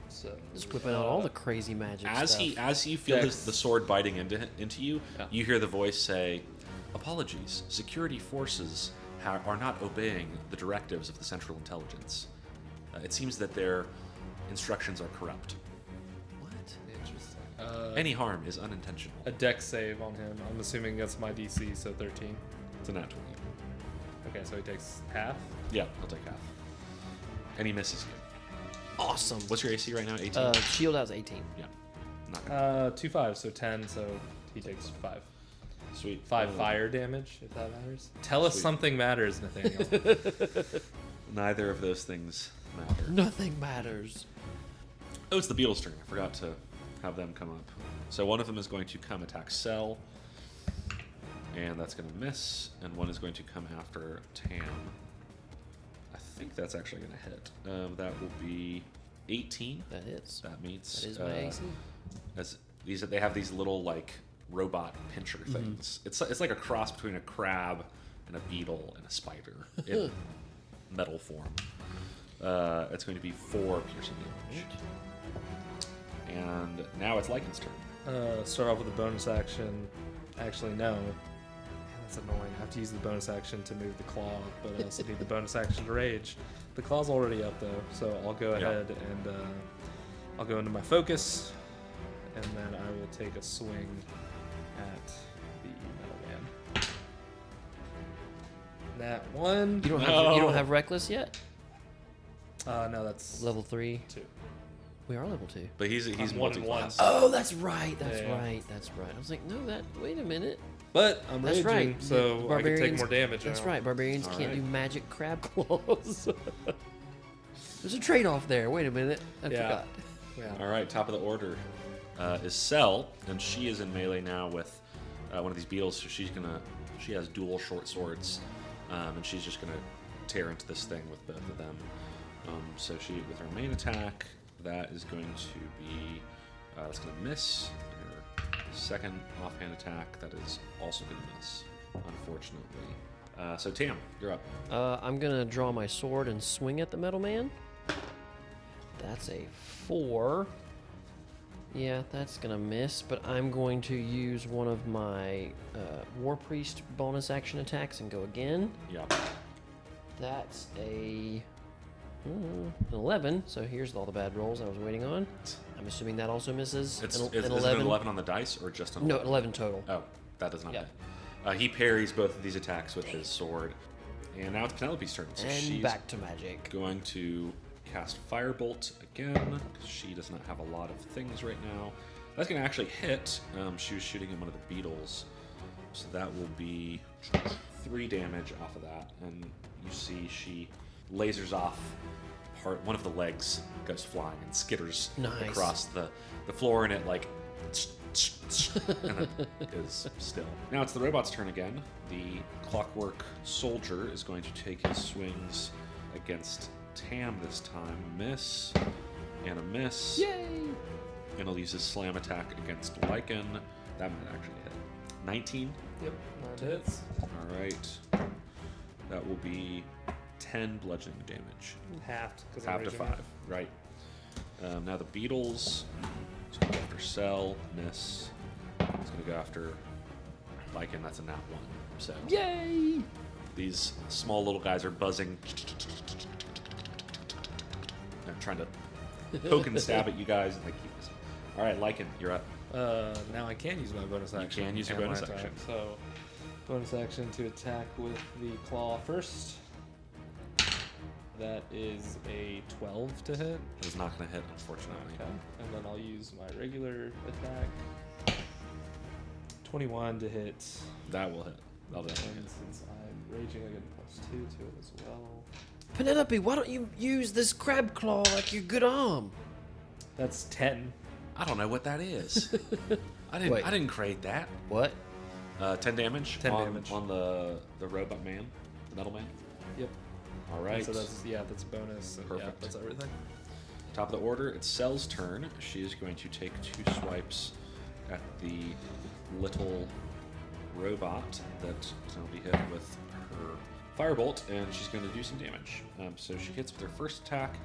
So, Just whipping out all the crazy magic As stuff. you feel Dex. the sword biting into you, Yeah. you hear the voice say, "Apologies, security forces are not obeying the directives of the Central Intelligence. It seems that their instructions are corrupt. What? interesting. Any harm is unintentional." A dex save on him. I'm assuming that's my DC, so 13. It's a nat 20. Okay, so he takes half. Yeah, I'll take half. And he misses you. Awesome. What's your AC right now? 18? Shield out's 18. Yeah. Not good. 2 5, so 10, so he takes 5. Sweet. 5 fire damage, if that matters. Tell us Sweet. something matters, Nathaniel. Neither of those things matter. Nothing matters. Oh, it's the Beatles' turn. I forgot to have them come up. So one of them is going to come attack Cell, and that's going to miss. And one is going to come after Tam. I think that's actually going to hit. That will be 18. That is. That meets. That is my AC. As they have these little like robot pincher things. It's like a cross between a crab and a beetle and a spider in metal form. It's going to be 4 piercing damage. And now it's Lycan's turn. Start off with a bonus action. Actually, no. Man, that's annoying. I have to use the bonus action to move the claw, but I also need the bonus action to rage. The claw's already up, though, so I'll go ahead and I'll go into my focus, and then I will take a swing at the Metal Man. That one. You don't have reckless yet? No, that's Level 3. 2. We are level 2. But he's I'm 1 and 1. multi-class. Oh, that's right. That's Yeah. right. That's right. I was like, no, wait a minute. But I'm That's raging, right. so I can take more damage. That's now. right. Barbarians All can't right. do magic crab claws. There's a trade-off there. Wait a minute. I forgot. Yeah. All right, top of the order is Cell, and she is in melee now with one of these beetles. So she has dual short swords, and she's just gonna tear into this thing with both of them. So she, with her main attack, that is going to be that's gonna miss. Her second offhand attack, that is also gonna miss, unfortunately. So Tam, you're up. I'm gonna draw my sword and swing at the metal man. That's a 4. Yeah, that's gonna miss, but I'm going to use one of my War Priest bonus action attacks and go again. Yeah. That's an 11, so here's all the bad rolls I was waiting on. I'm assuming that also misses. Is an it an 11 on the dice or just on? No, 11 total. Oh, that does not Yeah. hit. He parries both of these attacks with his sword. And now it's Penelope's turn. So And she's back to magic. going to cast Firebolt again, because she does not have a lot of things right now. That's going to actually hit. She was shooting at one of the beetles. So that will be 3 damage off of that. And you see she lasers off one of the legs, goes flying and skitters Nice. across the floor, and it like and then is still. Now it's the robot's turn again. The clockwork soldier is going to take his swings against Tam this time. Miss and a miss. Yay! And he'll use his slam attack against Lichen. That might actually hit. 19. Yep. That hits. All right. That will be 10 bludgeoning damage. Halved. 'Cause Half I'm to raging. 5. Right. Now the beetles. He's going to go after Cell. Miss. He's going to go after Lichen. That's a nat 1. So Yay! these small little guys are buzzing. They're trying to poke and stab at you guys. And they keep missing. All right, Lichen, you're up. Now I can use my bonus action. can use your and my bonus attack. action. So, bonus action to attack with the claw first. That is a 12 to hit. It is not going to hit, unfortunately. Okay. And then I'll use my regular attack. 21 to hit. That will hit. That'll And definitely hit. since I'm raging, I get a +2 to it as well. Penelope, why don't you use this crab claw like your good arm? That's 10. I don't know what that is. I Wait. didn't create that. What? 10 damage. 10 on, damage. on the robot man, the metal man. Yep. All right. So that's a bonus. And yeah, Perfect. that's everything. Top of the order, it's Cell's turn. She is going to take 2 swipes at the little robot that will be hit with her firebolt, and she's going to do some damage. So she hits with her first attack.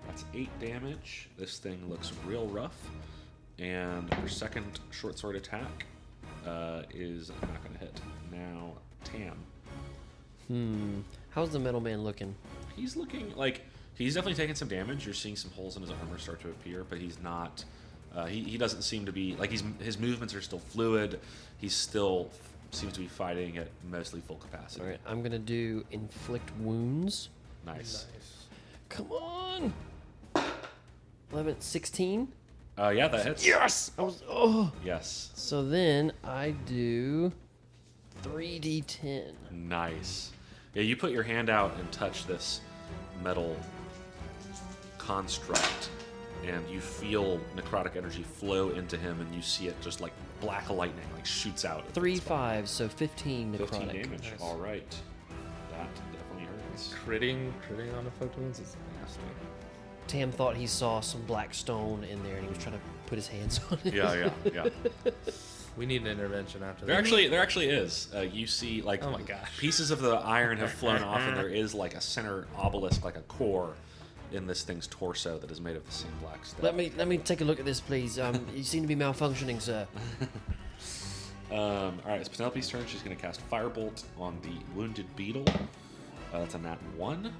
That's 8 damage. This thing looks real rough. And her second short sword attack is not going to hit. Now, Tam. How's the metal man looking? He's looking like he's definitely taking some damage. You're seeing some holes in his armor start to appear, but he's not. He doesn't seem to be like his movements are still fluid. He's still seems to be fighting at mostly full capacity. All right, I'm gonna do inflict wounds. Nice. Come on. 11, 16. Yeah, that hits. Yes. Oh. Yes. So then I do 3d10. Nice. Yeah, you put your hand out and touch this metal construct, and you feel necrotic energy flow into him, and you see it just like black lightning, like shoots out. 3 5, so 15 necrotic. 15 damage. Nice. All right. That definitely hurts. Critting on inflict wounds is nasty. Tam thought he saw some black stone in there, and he was trying to put his hands on it. Yeah. We need an intervention after There that. actually is. You see, like, Oh my gosh. pieces of the iron have flown off, and there is like a center obelisk, like a core, in this thing's torso that is made of the same black stuff. Let me take a look at this, please. You seem to be malfunctioning, sir. All right, it's Penelope's turn. She's going to cast Firebolt on the wounded beetle. That's a nat 1.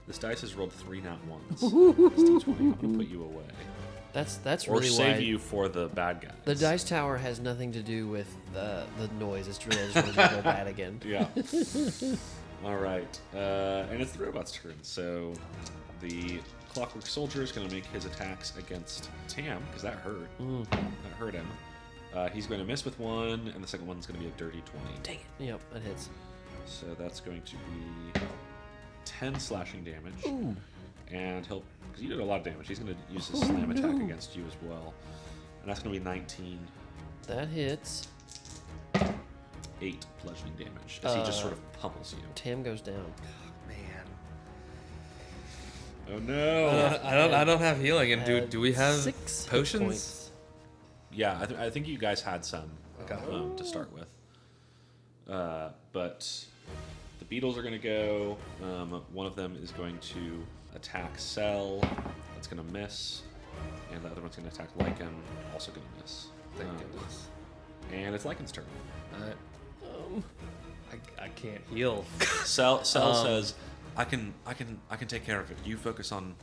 This dice has rolled 3 nat 1s. This D20. I'm going to put you away. That's Or really save why you for the bad guys. the dice tower has nothing to do with the noise. It's really I just want to go bad again. Yeah. All right. And it's the robot's turn. So the clockwork soldier is going to make his attacks against Tam, because that hurt. That hurt him. He's going to miss with 1, and the second one's going to be a dirty 20. Dang it. Yep, that hits. So that's going to be 10 slashing damage. Ooh. And he'll, because you did a lot of damage, he's going to use his slam attack against you as well. And that's going to be 19. That hits. 8 bludgeoning damage as he just sort of pummels you. Tam goes down. Man. Oh no! I don't have healing, and do we have 6 hit potions? points. Yeah, I think you guys had some Okay. to start with. But the beetles are going to go. One of them is going to attack Cell. That's going to miss. And the other one's going to attack Lichen. Also going to miss. Thank goodness. And it's Lichen's turn. I can't heal. Cell says, "I can take care of it. You focus on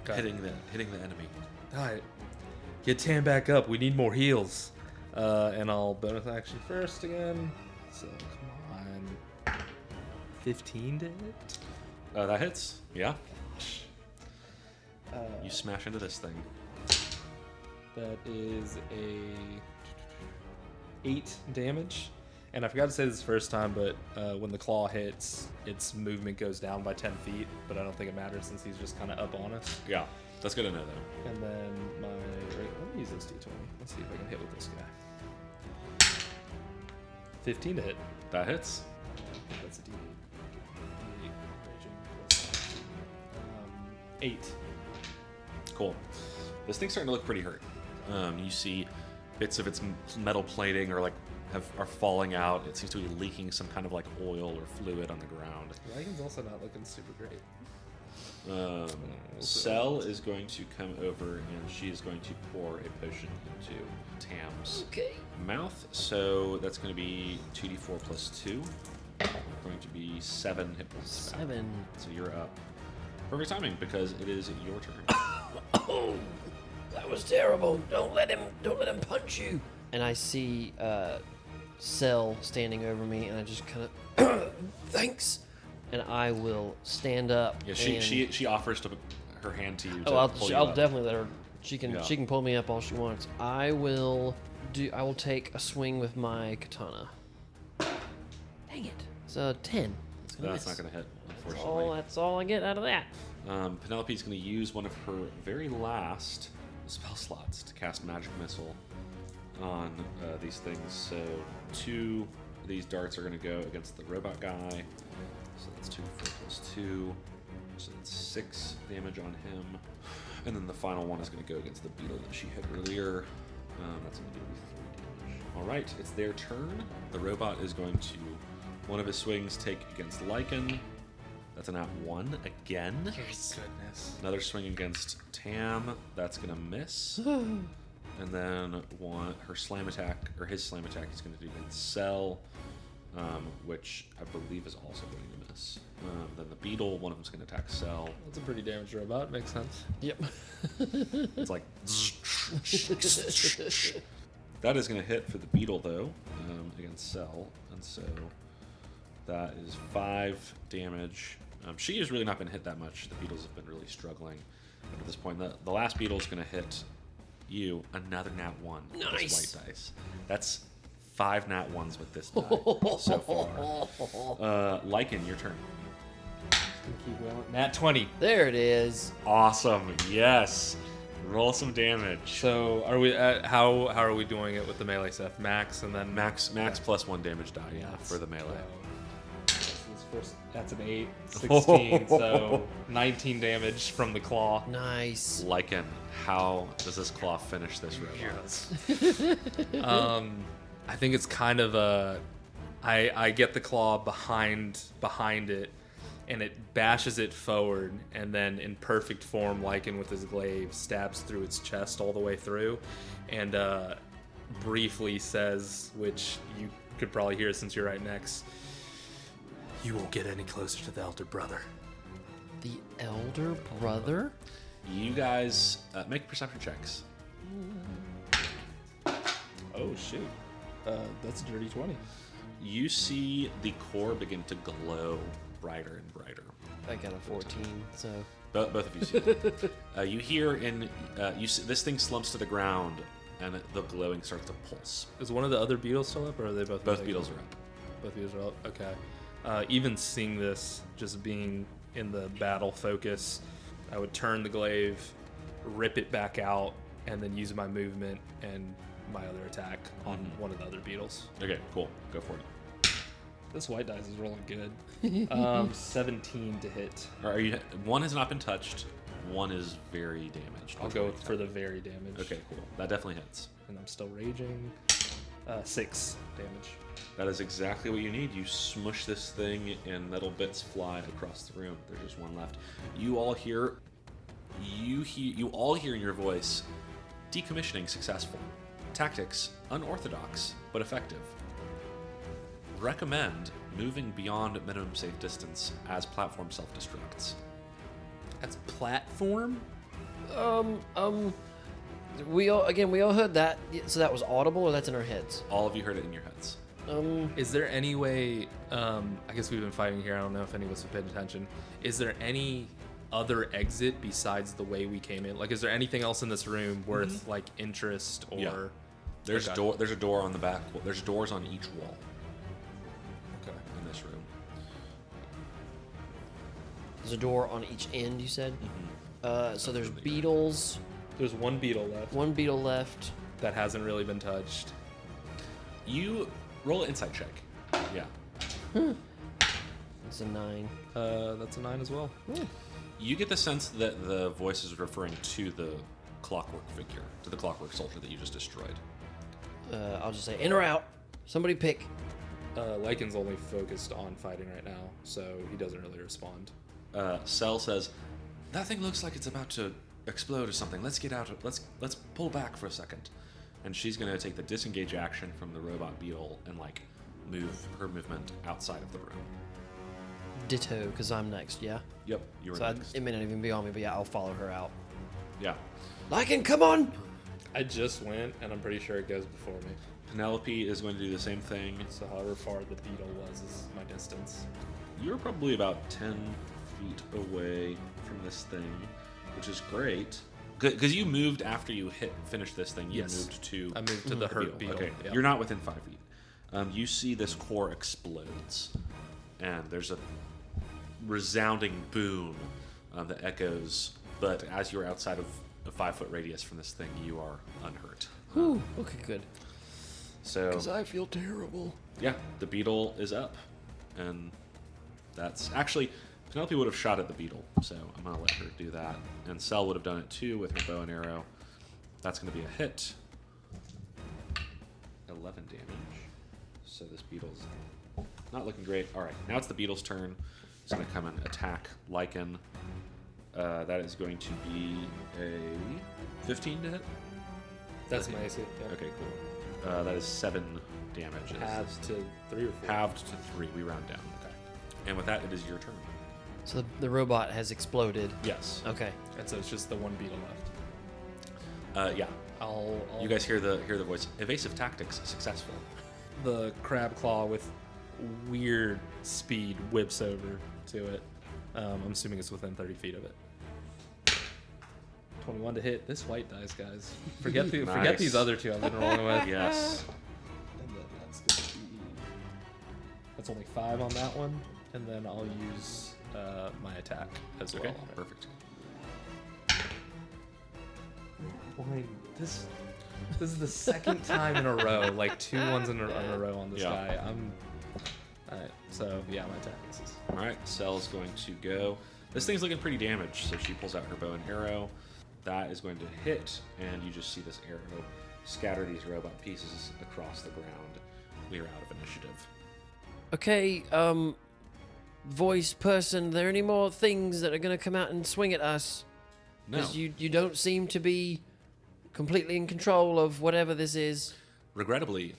hitting the enemy." All right. Get Tam back up. We need more heals. And I'll bonus action first again. So come on. 15 to hit? That hits. Yeah. You smash into this thing. That is a 8 damage. And I forgot to say this first time, but when the claw hits, its movement goes down by 10 feet. But I don't think it matters since he's just kind of up on us. Yeah, that's good to know though. And then let me use this d20. Let's see if I can hit with this guy. 15 to hit. That hits. That's a d8. D8 raging plus 8. Cool. This thing's starting to look pretty hurt. You see bits of its metal plating are falling out. It seems to be leaking some kind of like oil or fluid on the ground. Lycan's also not looking super great. Cell is going to come over and she is going to pour a potion into Tam's mouth. So that's going to be 2d4 plus 2. Going to be 7 hit points. back. 7. So you're up. Perfect timing because it is your turn. Oh, that was terrible. Don't let him punch you. And I see Cell standing over me, and I just kind of thanks. And I will stand up. Yeah, and, she offers to her hand to you. To I'll pull you I'll up. definitely let her. She can pull me up all she wants. I will take a swing with my katana. Dang it! It's a 10. That's not going to hit, unfortunately. That's all I get out of that. Penelope's going to use one of her very last spell slots to cast Magic Missile on these things. So 2 of these darts are going to go against the robot guy. So that's 2 plus 2. So that's 6 damage on him. And then the final one is going to go against the beetle that she hit earlier. That's going to do 3 damage. All right, it's their turn. The robot is going to, one of his swings, take against Lichen. That's a nat 1 again. Goodness. Another swing against Tam. That's going to miss. And then his slam attack he's going to do against Cell, which I believe is also going to miss. Then the beetle, one of them's going to attack Cell. That's a pretty damaged robot. Makes sense. Yep. It's like... That is going to hit for the beetle, though, against Cell. And so that is 5 damage. She has really not been hit that much. The beetles have been really struggling at this point. The last beetle is going to hit you, another nat 1 with Nice. this white dice. That's 5 nat 1s with this die so far. Lichen, your turn. Keep going. Nat 20. There it is. Awesome. Yes. Roll some damage. So are we? How are we doing it with the melee stuff? Max and then Max plus 1 damage die, yeah, for the melee. That's an 8, 16, so 19 damage from the claw. Nice. Lichen, how does this claw finish this robot? I think it's kind of a. I get the claw behind it, and it bashes it forward, and then in perfect form, Lichen with his glaive stabs through its chest all the way through, and briefly says, which you could probably hear since you're right next, "You won't get any closer to the elder brother." The elder brother? You guys make perception checks. Oh, shoot. That's a dirty 20. You see the core begin to glow brighter and brighter. I got a 14, so... Both of you see it. You hear this thing slumps to the ground and the glowing starts to pulse. Is one of the other beetles still up, or are they both? Both beetles are up. Both beetles are up. Okay. Even seeing this, just being in the battle focus, I would turn the glaive, rip it back out, and then use my movement and my other attack on one of the other beetles. Okay, cool. Go for it. This white dice is rolling good. 17 to hit. Are you? One has not been touched. One is very damaged. I'll go for the very damage. Okay, cool. That definitely hits. And I'm still raging. 6 damage. That is exactly what you need. You smush this thing, and metal bits fly across the room. There's just one left. You all hear in your voice, decommissioning successful. Tactics unorthodox but effective. Recommend moving beyond minimum safe distance as platform self-destructs. That's platform? We all heard that. So that was audible, or that's in our heads? All of you heard it in your heads. Is there any way, I guess we've been fighting here, I don't know if any of us have paid attention. Is there any other exit besides the way we came in? Like, is there anything else in this room worth, like, interest or... Yeah. There's a door on the back. There's doors on each wall. Okay. In this room. There's a door on each end, you said? So there's Really beetles. There's one beetle left One beetle left. that hasn't really been touched. You roll an insight check. Yeah. It's a 9. That's a 9 as well. You get the sense that the voice is referring to the clockwork figure, to the clockwork soldier that you just destroyed. I'll just say, in or out. Somebody pick. Lichen's only focused on fighting right now, so he doesn't really respond. Cell says, "That thing looks like it's about to explode or something. Let's get out. Let's pull back for a second." And she's gonna take the disengage action from the robot beetle and like move her movement outside of the room. Ditto, because I'm next, yeah? Yep, you were So next. it may not even be on me, but yeah, I'll follow her out. Yeah. Lichen, come on! I just went, and I'm pretty sure it goes before me. Penelope is going to do the same thing. So however far the beetle was is my distance. You're probably about 10 feet away from this thing, which is great. Because you moved after you finished this thing. You Yes. moved to... I moved to the hurt beetle. Okay, Yep. you're not within 5 feet. You see this core explodes, and there's a resounding boom that echoes, but as you're outside of a 5-foot radius from this thing, you are unhurt. Whew, okay, good. So, Because I feel terrible. yeah, the beetle is up, and that's... Actually, Penelope would have shot at the beetle, so I'm going to let her do that. And Cell would have done it too with her bow and arrow. That's going to be a hit. 11 damage. So this beetle's not looking great. All right, now it's the beetle's turn. It's going to come and attack Lichen. That is going to be a 15 to hit. That's my AC. Yeah. Okay, cool. That is 7 damage. Halves to 3 or 4. Halved to 3. We round down. Okay. And with that, it is your turn. So the robot has exploded. Yes. Okay. And so it's just the one beetle left. Yeah. I'll You guys hear the voice. Evasive tactics successful. the crab claw with weird speed whips over to it. I'm assuming it's within 30 feet of it. 21 to hit. This white dice, guys. Forget Nice. these other two I've been rolling with. Yes. And then that's only 5 on that one, and then I'll use my attack as well. Okay. on it. Perfect. Boy, this is the second time in a row, like 2 ones in a row on this Yeah. guy. Alright, so yeah, my attack misses. All right. Cell's going to go. This thing's looking pretty damaged, so she pulls out her bow and arrow. That is going to hit, and you just see this arrow scatter these robot pieces across the ground. We are out of initiative. Okay, voice person, are there any more things that are going to come out and swing at us? No. Because you don't seem to be completely in control of whatever this is. Regrettably,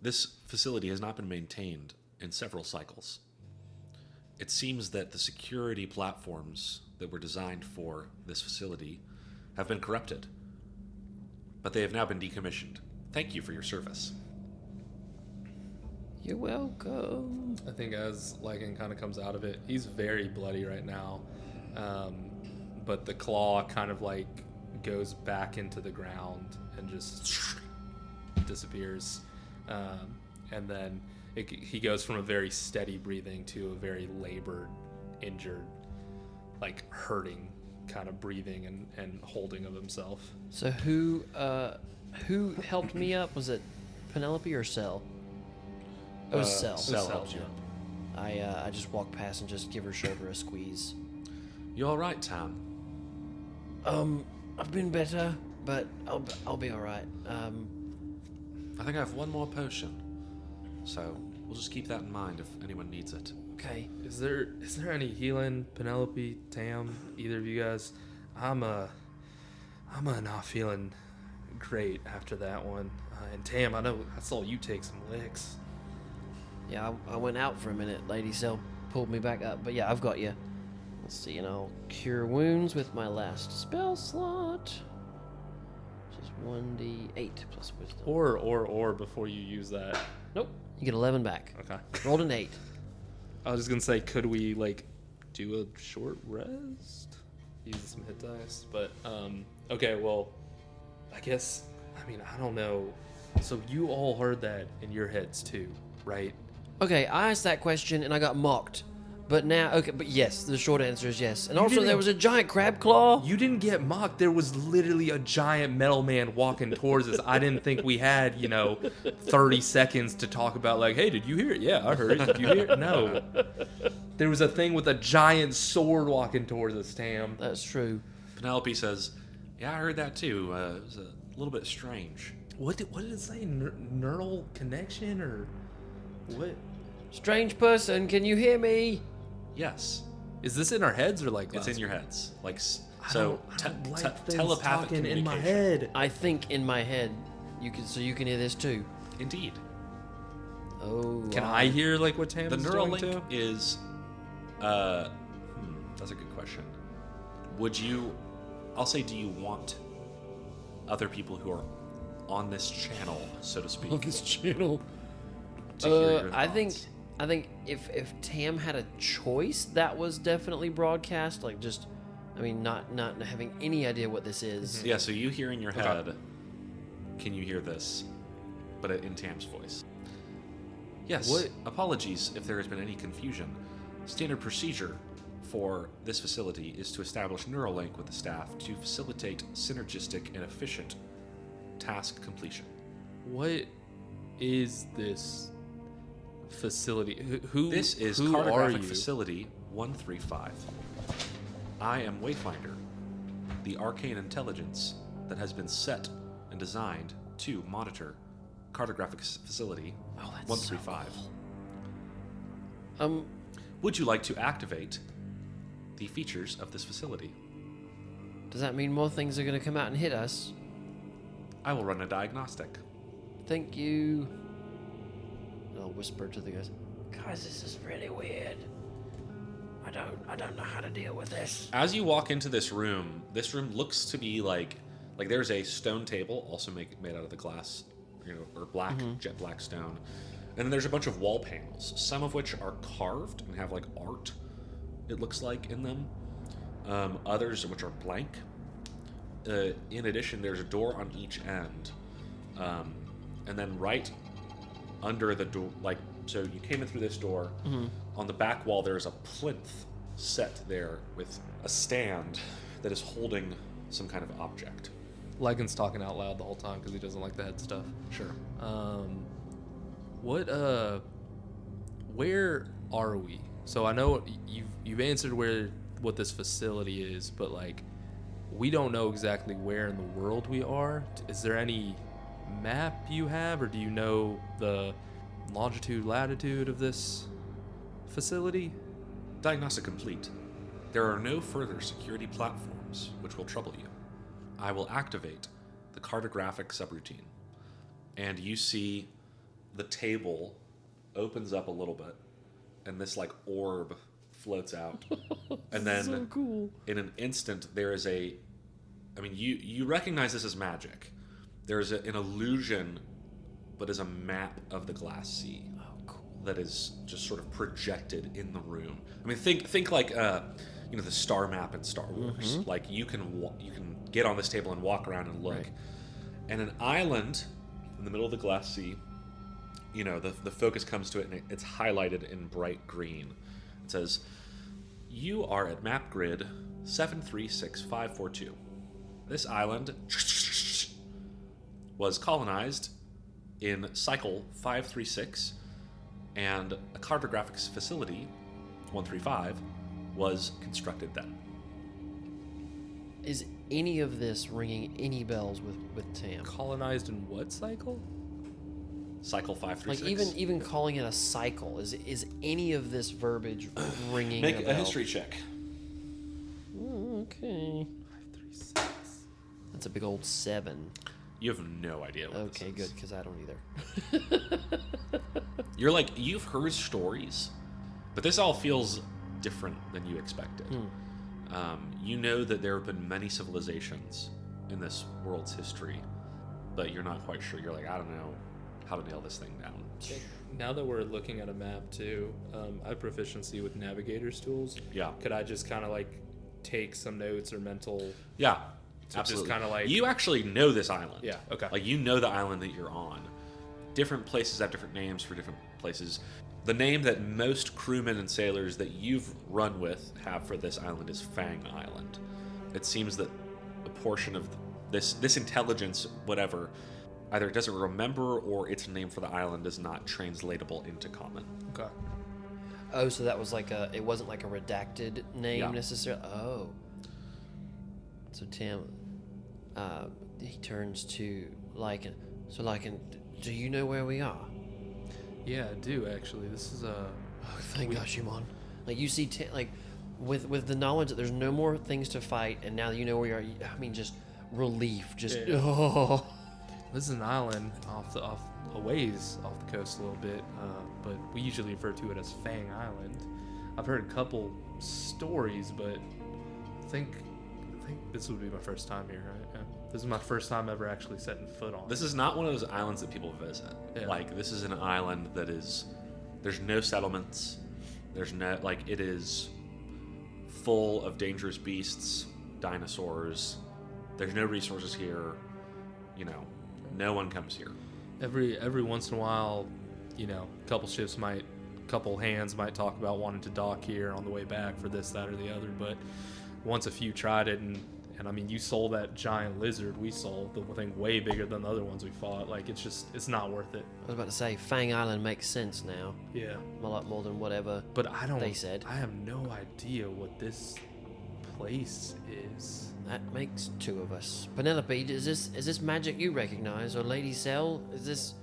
this facility has not been maintained in several cycles. It seems that the security platforms that were designed for this facility have been corrupted, but they have now been decommissioned. Thank you for your service. You're welcome. I think as Lichen kind of comes out of it, he's very bloody right now. But the claw kind of like goes back into the ground and just disappears. And then he goes from a very steady breathing to a very labored, injured, like hurting kind of breathing and holding of himself. So who helped me up? Was it Penelope or Cell? It was Cell. Cell helped you. I just walk past and just give her shoulder a squeeze. You all right, Tam? I've been better, but I'll be all right. I think I have one more potion, so we'll just keep that in mind if anyone needs it. Okay. Is there any healing, Penelope, Tam, either of you guys? I'm not feeling great after that one. And Tam, I know I saw you take some licks. Yeah, I went out for a minute. Lady Cell pulled me back up, but yeah, I've got you. Let's see, and I'll cure wounds with my last spell slot, which is 1d8 plus wisdom. Or before you use that. Nope, you get 11 back. Okay. Rolled an 8. I was just gonna say, could we like do a short rest? Use some hit dice, but okay. Well, I guess I don't know. So you all heard that in your heads too, right? Okay, I asked that question and I got mocked. But now, okay, but yes, the short answer is yes. And You also, didn't- there was a giant crab claw. You didn't get mocked. There was literally a giant metal man walking towards us. I didn't think we had 30 seconds to talk about like, hey, did you hear it? Yeah, I heard it. Did you hear it? No. There was a thing with a giant sword walking towards us, Tam. That's true. Penelope says, "Yeah, I heard that too. It was a little bit strange." What did it say? Neural connection or what? Strange person, can you hear me? Yes, Is this in our heads or like? it's in your heads. Like I so, don't like things telepathic talking in my communication. head. I think in my head, you can hear this too. Indeed, Oh. Can I hear like what Tam the is neural doing link too? is. That's a good question. Would you? I'll say, do you want other people who are on this channel, so to speak, this channel. to hear your I think thoughts? if Tam had a choice, that was definitely broadcast. Like not having any idea what this is. Yeah, so you hear in your Okay. head, can you hear this? But in Tam's voice. Yes, What- apologies if there has been any confusion. Standard procedure for this facility is to establish Neuralink with the staff to facilitate synergistic and efficient task completion. What is this facility? Who? This is who are Cartographic you? Facility 135. I am Wayfinder, the arcane intelligence that has been set and designed to monitor Cartographic Facility Oh, that's 135. So cool. Would you like to activate the features of this facility? Does that mean more things are gonna come out and hit us? I will run a diagnostic. Thank you. And I'll whisper to the guys. Guys, this is really weird. I don't know how to deal with this. As you walk into this room looks to be like there's a stone table, also made out of the glass, or black, jet black stone. And then there's a bunch of wall panels, some of which are carved and have like art, it looks like, in them. Others which are blank. In addition, there's a door on each end. And then right under the door, so you came in through this door. On the back wall, there's a plinth set there with a stand that is holding some kind of object. Liken's talking out loud the whole time because he doesn't like the head stuff. Sure. Where are we? So I know you've answered what this facility is, but like, we don't know exactly where in the world we are. Is there any map you have, or do you know the longitude, latitude of this facility? Diagnostic complete. There are no further security platforms which will trouble you. I will activate the cartographic subroutine, and you see the table opens up a little bit, and this like orb floats out, and then So cool. in an instant there is you recognize this as magic. There is an illusion, but as a map of the glass sea. Oh, cool. That is just sort of projected in the room. I mean, think like the star map in Star Wars. Like you can get on this table and walk around and look. Right. And an island in the middle of the glass sea, you know, the focus comes to it and it's highlighted in bright green. It says, "You are at map grid 736542. This island was colonized in cycle 536, and a cartographics facility 135 was constructed then." Is any of this ringing any bells with Tam? Colonized in what cycle? Cycle Like 536. even calling it a cycle, is any of this verbiage ringing Make a a bell? history check. Okay. 536. That's a big old 7. You have no idea what Okay, this is. good, because I don't either. You're like, you've heard stories, but this all feels different than you expected. You know that there have been many civilizations in this world's history, but you're not quite sure. You're like, I don't know how to nail this thing down. Now that we're looking at a map too, I have proficiency with navigator's tools. Yeah. Could I just kind of like take some notes or mental? Yeah, So absolutely. just kinda like- you actually know this island. Yeah, okay. Like you know the island that you're on. Different places have different names for different places. The name that most crewmen and sailors that you've run with have for this island is Fang Island. It seems that a portion of this intelligence, whatever, either it doesn't remember or its name for the island is not translatable into common. Okay. Oh, so that was like it wasn't like a redacted name Yeah. necessarily. Oh. So Tim, he turns to Lichen. So Lichen, do you know where we are? Yeah, I do actually. This is Oh, thank gosh, Shimon. Like you see, like with the knowledge that there's no more things to fight, and now that you know where you are, I mean, just relief. Just Yeah. oh. This is an island off a ways off the coast a little bit, but we usually refer to it as Fang Island. I've heard a couple stories, but I think this would be my first time here. Right? Yeah. This is my first time ever actually setting foot on. This is not one of those islands that people visit. Yeah. Like, this is an island that is, there's no settlements. There's no, like, it is full of dangerous beasts, dinosaurs. There's no resources here. You know, no one comes here. Every once in a while, you know, a couple hands might talk about wanting to dock here on the way back for this, that, or the other. But once a few tried it, and I mean, you saw that giant lizard we saw, the thing way bigger than the other ones we fought. Like, it's not worth it. I was about to say, Fang Island makes sense now. Yeah. A lot more than whatever. But They said. I have no idea what this place is. That makes 2 of us. Penelope, is this magic you recognize, or Lady Cell? Is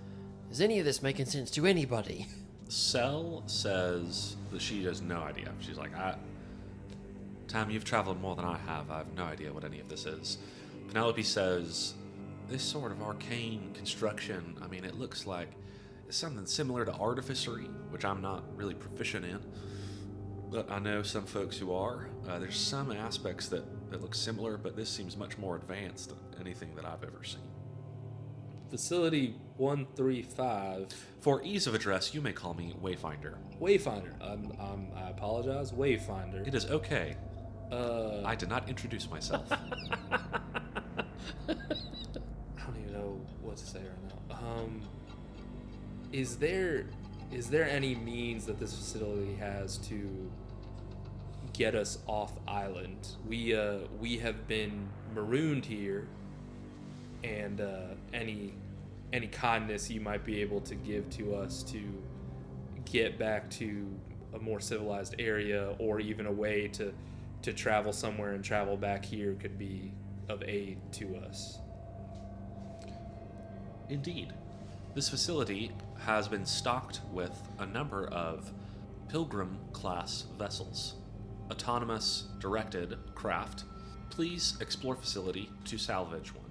any of this making sense to anybody? Cell says that she has no idea. She's like, Tam, you've traveled more than I have. I have no idea what any of this is. Penelope says, this sort of arcane construction, I mean, it looks like it's something similar to artificery, which I'm not really proficient in. But I know some folks who are. There's some aspects that look similar, but this seems much more advanced than anything that I've ever seen. Facility 135. For ease of address, you may call me Wayfinder. Wayfinder. I apologize. Wayfinder. It is okay. I I did not introduce myself. don't even know what to say right now. Is there any means that this facility has to get us off island? We have been marooned here, and any kindness you might be able to give to us to get back to a more civilized area, or even a way to travel somewhere and travel back here, could be of aid to us. Indeed. This facility has been stocked with a number of Pilgrim-class vessels. Autonomous, directed craft. Please explore facility to salvage one.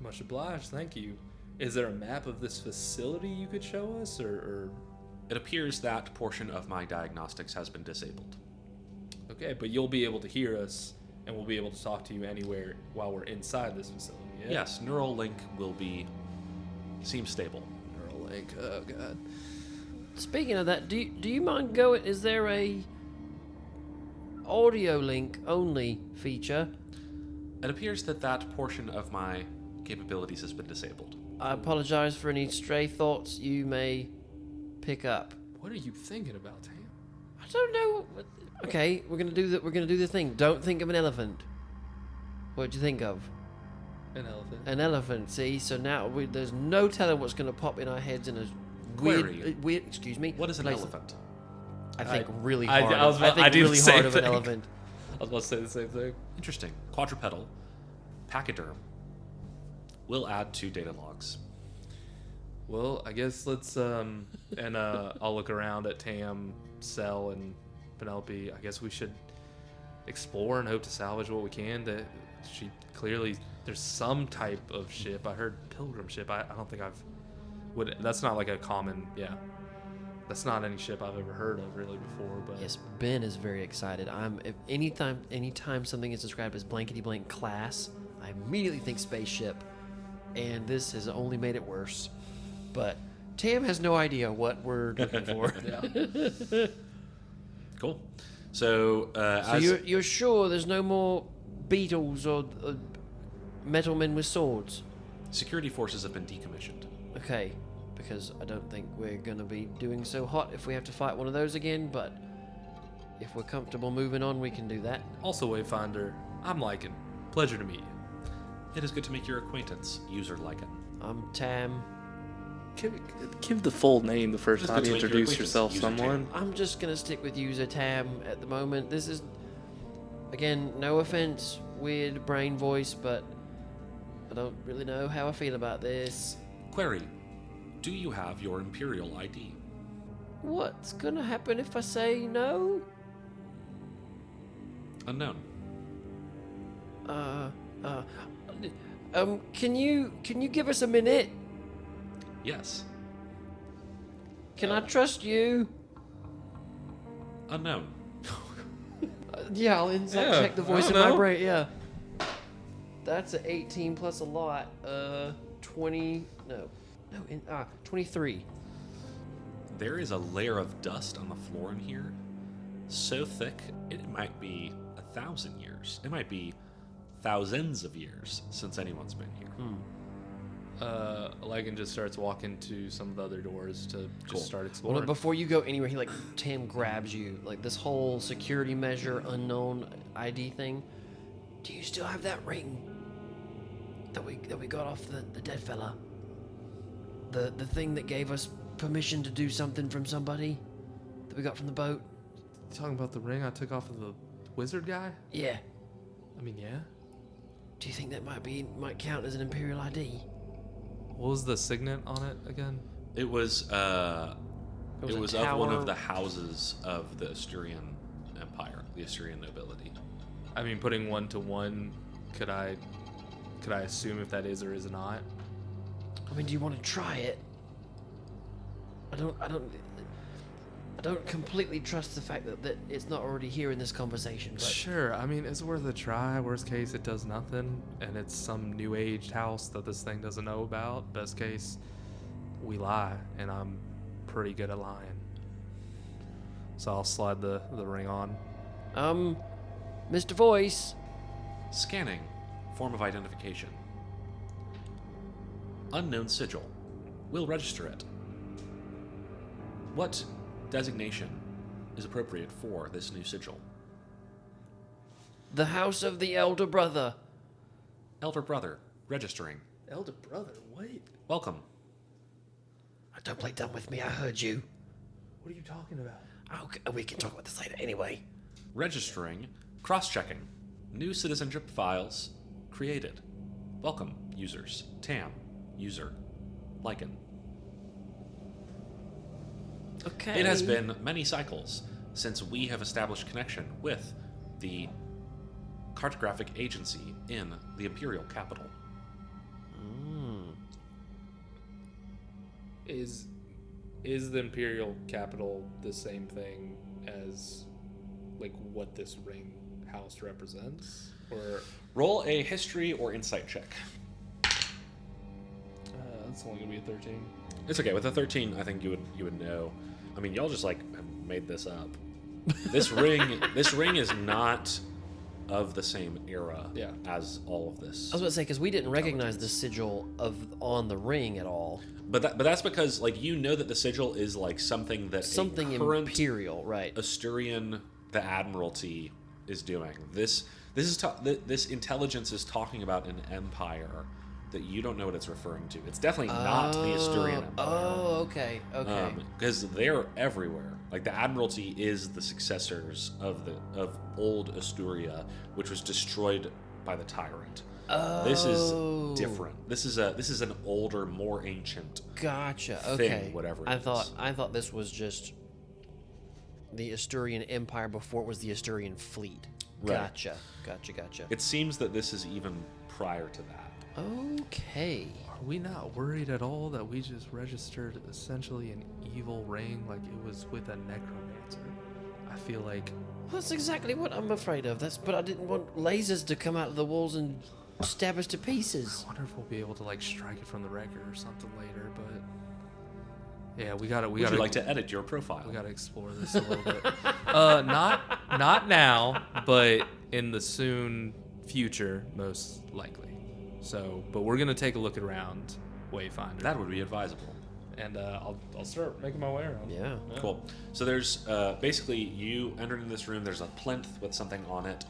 Much obliged, thank you. Is there a map of this facility you could show us, or... It appears that portion of my diagnostics has been disabled. Okay, but you'll be able to hear us, and we'll be able to talk to you anywhere while we're inside this facility, yeah? Yes, neural link seems stable. Neural link. Oh god. Speaking of that, do you mind going? Is there a audio link only feature? It appears that that portion of my capabilities has been disabled. I apologize for any stray thoughts you may pick up. What are you thinking about, Tam? I don't know. Okay, we're gonna do the thing. Don't think of an elephant. What'd you think of? An elephant. An elephant. See, so now there's no telling what's gonna pop in our heads in a weird. Excuse me. What is an place. elephant? I think really I- hard. I was about- think I do the really same hard of an thing. elephant. I was about to say the same thing. Interesting. Quadrupedal. Pachyderm. We'll add 2 data logs. Well, I guess let's I'll look around at Tam, Cell, and Penelope. I guess we should explore and hope to salvage what we can. That she clearly there's some type of ship. I heard pilgrim ship. I don't think that's not like a common That's not any ship I've ever heard of really before. But Yes, Ben is very excited. If anytime something is described as blankety blank class, I immediately think spaceship, and this has only made it worse. But Tam has no idea what we're looking for. Cool. So, So you're sure there's no more beetles or metal men with swords? security forces have been decommissioned. Okay, because I don't think we're gonna be doing so hot if we have to fight one of those again. But if we're comfortable moving on, we can do that. also, Wayfinder, I'm Lichen. Pleasure to meet you. It is good to make your acquaintance, user Lichen. I'm Tam. Give the full name the first Just time good you to make your introduce yourself, acquaintance, user someone. I'm just gonna stick with user Tam at the moment. This is, again, no offense, weird brain voice, but I don't really know how I feel about this. Query. Do you have your Imperial ID? What's gonna happen if I say no? Unknown. Can you give us a minute? Yes. Can I trust you? Unknown. Yeah, I'll insight Yeah, check the voice I in don't my know. brain. Yeah. That's an 18 plus a lot. 23. There is a layer of dust on the floor in here, so thick it might be 1,000 years. It might be thousands of years since anyone's been here. Lichen just starts walking to some of the other doors to just Cool. start Well, exploring. before you go anywhere, Tim grabs you. Like this whole security measure, unknown ID thing. Do you still have that ring that we got off the dead fella? The thing that gave us permission to do something from somebody that we got from the boat? You talking about the ring I took off of the wizard guy? Yeah. I mean, yeah. Do you think that might count as an Imperial ID? What was the signet on it again? It was was it a was of one tower. of the houses of the Asturian Empire, the Asturian nobility. I mean, putting 1 to 1, could I assume if that is or is not? I mean, do you want to try it? I don't completely trust the fact that it's not already here in this conversation. But Sure. I mean, it's worth a try. Worst case, it does nothing, and it's some new aged house that this thing doesn't know about. Best case, we lie, and I'm pretty good at lying. So I'll slide the ring on. Mr. Voice. Scanning. Form of identification. Unknown sigil. We'll register it. What designation is appropriate for this new sigil? The House of the Elder Brother. Elder brother. Registering. Elder brother, wait. Welcome. Don't play dumb with me. I heard you. What are you talking about? Okay, we can talk about this later anyway. Registering. Cross-checking. New citizenship files created. Welcome, users. Tam. User. Lichen. Okay. It has been many cycles since we have established connection with the cartographic agency in the imperial capital. Is the imperial capital the same thing as like what this ring house represents, or Roll a history or insight check. that's only gonna be a 13. It's okay. With a 13, I think you would know. I mean, y'all just like have made this up. This ring is not of the same era Yeah. as all of this. I was about to say, because we didn't recognize the sigil on the ring at all. But that's because like you know that the sigil is like something that Something a current imperial, right? Asturian, the Admiralty, is doing. This intelligence is talking about an empire that you don't know what it's referring to. It's definitely not the Asturian Empire. Oh, okay. Because they're everywhere. Like the Admiralty is the successors of old Asturia, which was destroyed by the tyrant. This is different. This is an older, more ancient. Gotcha. thing, Okay. whatever it I thought this was just the Asturian Empire before it was the Asturian fleet. Right. Gotcha. It seems that this is even prior to that. Okay. Are we not worried at all that we just registered essentially an evil ring, like it was with a necromancer? I feel like That's exactly what I'm afraid of. But I didn't want lasers to come out of the walls and stab us to pieces. I wonder if we'll be able to like strike it from the record or something later. But yeah, we gotta. Would you like to edit your profile? We gotta explore this a little bit. Not now, but in the soon future, most likely. So, but we're gonna take a look around Wayfinder. That would be advisable. And I'll start making my way around. Yeah. Cool. So there's basically you entered in this room. There's a plinth with something on it,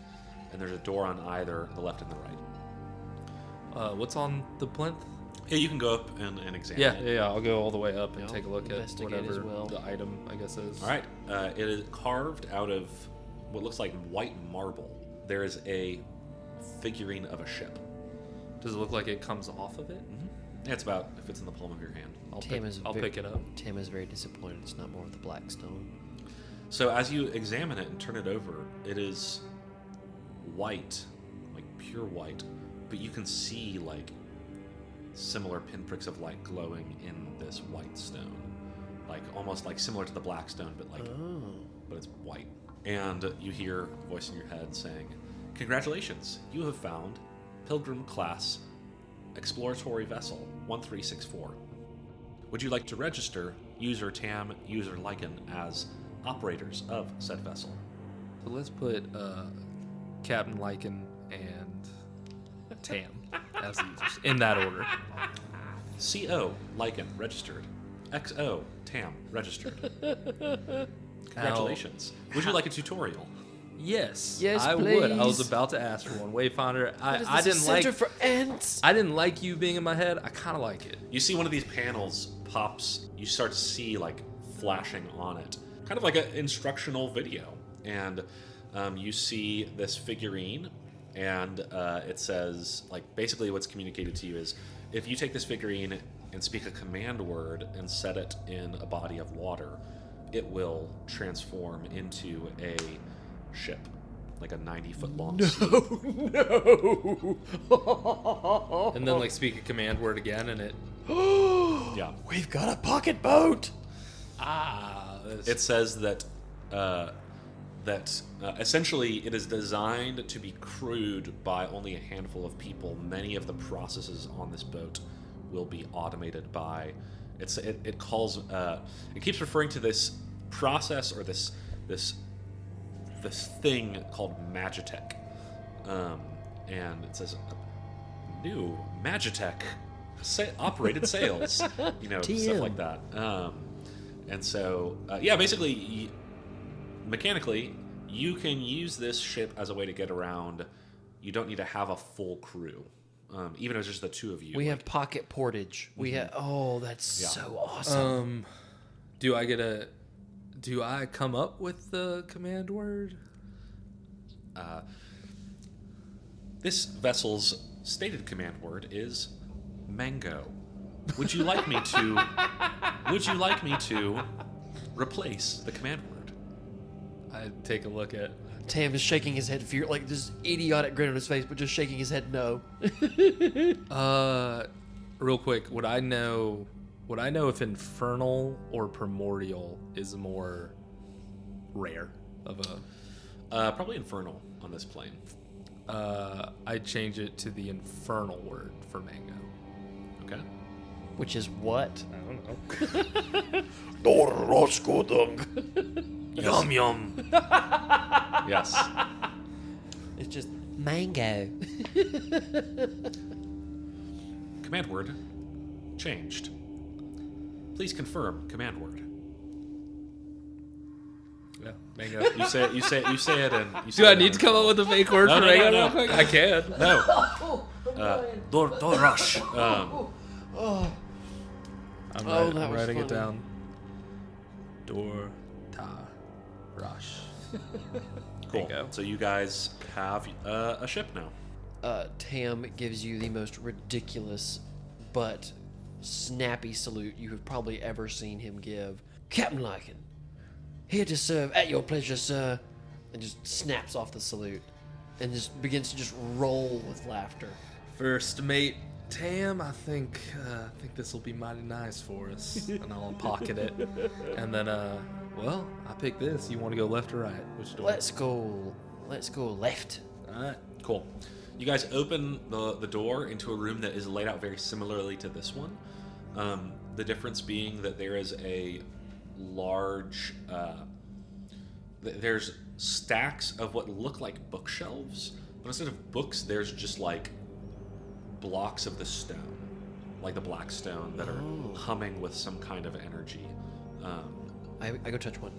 and there's a door on either the left and the right. What's on the plinth? Yeah, you can go up and examine Yeah, it. yeah. I'll go all the way up and Yeah, take a look at investigate whatever as well. the item, I guess, is. All right. It is carved out of what looks like white marble. There is a figurine of a ship. Does it look like it comes off of it? Yeah, it's about it fits in the palm of your hand. I'll Tim pick it up. Tim is very disappointed it's not more of the black stone. So as you examine it and turn it over, it is white, like pure white, but you can see like similar pinpricks of light glowing in this white stone, like almost like similar to the black stone, but like but it's white. And you hear a voice in your head saying, "Congratulations, you have found Pilgrim Class Exploratory Vessel 1364. Would you like to register user Tam, user Lichen as operators of said vessel?" So let's put Captain Lichen and Tam as users in that order. CO Lichen registered. XO Tam registered. Congratulations. Would you like a tutorial? Yes, Yes, I would. I was please. about to ask for one. Wayfinder, I What is this, didn't a center like. for ants. I didn't like you being in my head. I kind of like it. You see one of these panels pops, you start to see like flashing on it, kind of like an instructional video. And you see this figurine, and it says, like, basically what's communicated to you is if you take this figurine and speak a command word and set it in a body of water, it will transform into a ship, like a 90-foot long sea. And then like speak a command word again, and it. Yeah. We've got a pocket boat. It says that essentially it is designed to be crewed by only a handful of people. Many of the processes on this boat will be automated by. It calls. It keeps referring to this process or this thing called Magitech, and it says new Magitech operated sails, stuff TM. like that. And so, basically, mechanically, you can use this ship as a way to get around. You don't need to have a full crew, even if it's just the two of you. We have pocket portage. We have. Oh, that's so awesome. Do I come up with the command word? This vessel's stated command word is mango. Would you like me to? Replace the command word? I take a look at. Tam is shaking his head, like this idiotic grin on his face, but just shaking his head no. Real quick, would I know if infernal or primordial is more rare of a? Probably infernal on this plane. I'd change it to the infernal word for mango. Okay. Which is what? I don't know. Yum yum. Yes. It's just mango. Command word changed. Please confirm command word. Yeah, mango. You say it. You say and you say Do I it need to come up with a fake word No, for no, mango no, real no. quick? I can. No. Dorosh. I'm, Oh, that I'm was writing it funny. down. Door ta rush. Cool. Bingo. So you guys have a ship now. Tam gives you the most ridiculous but snappy salute you have probably ever seen him give. Captain Lichen, here to serve at your pleasure, sir. And just snaps off the salute and just begins to just roll with laughter. First mate Tam, I think this will be mighty nice for us, and I'll pocket it. And then, well, I pick this. You want to go left or right? Which door? Let's go left. All right. Cool. You guys open the door into a room that is laid out very similarly to this one. The difference being that there is a large. There's stacks of what look like bookshelves, but instead of books, there's just like blocks of the stone, like the black stone, that are humming with some kind of energy. I go touch one.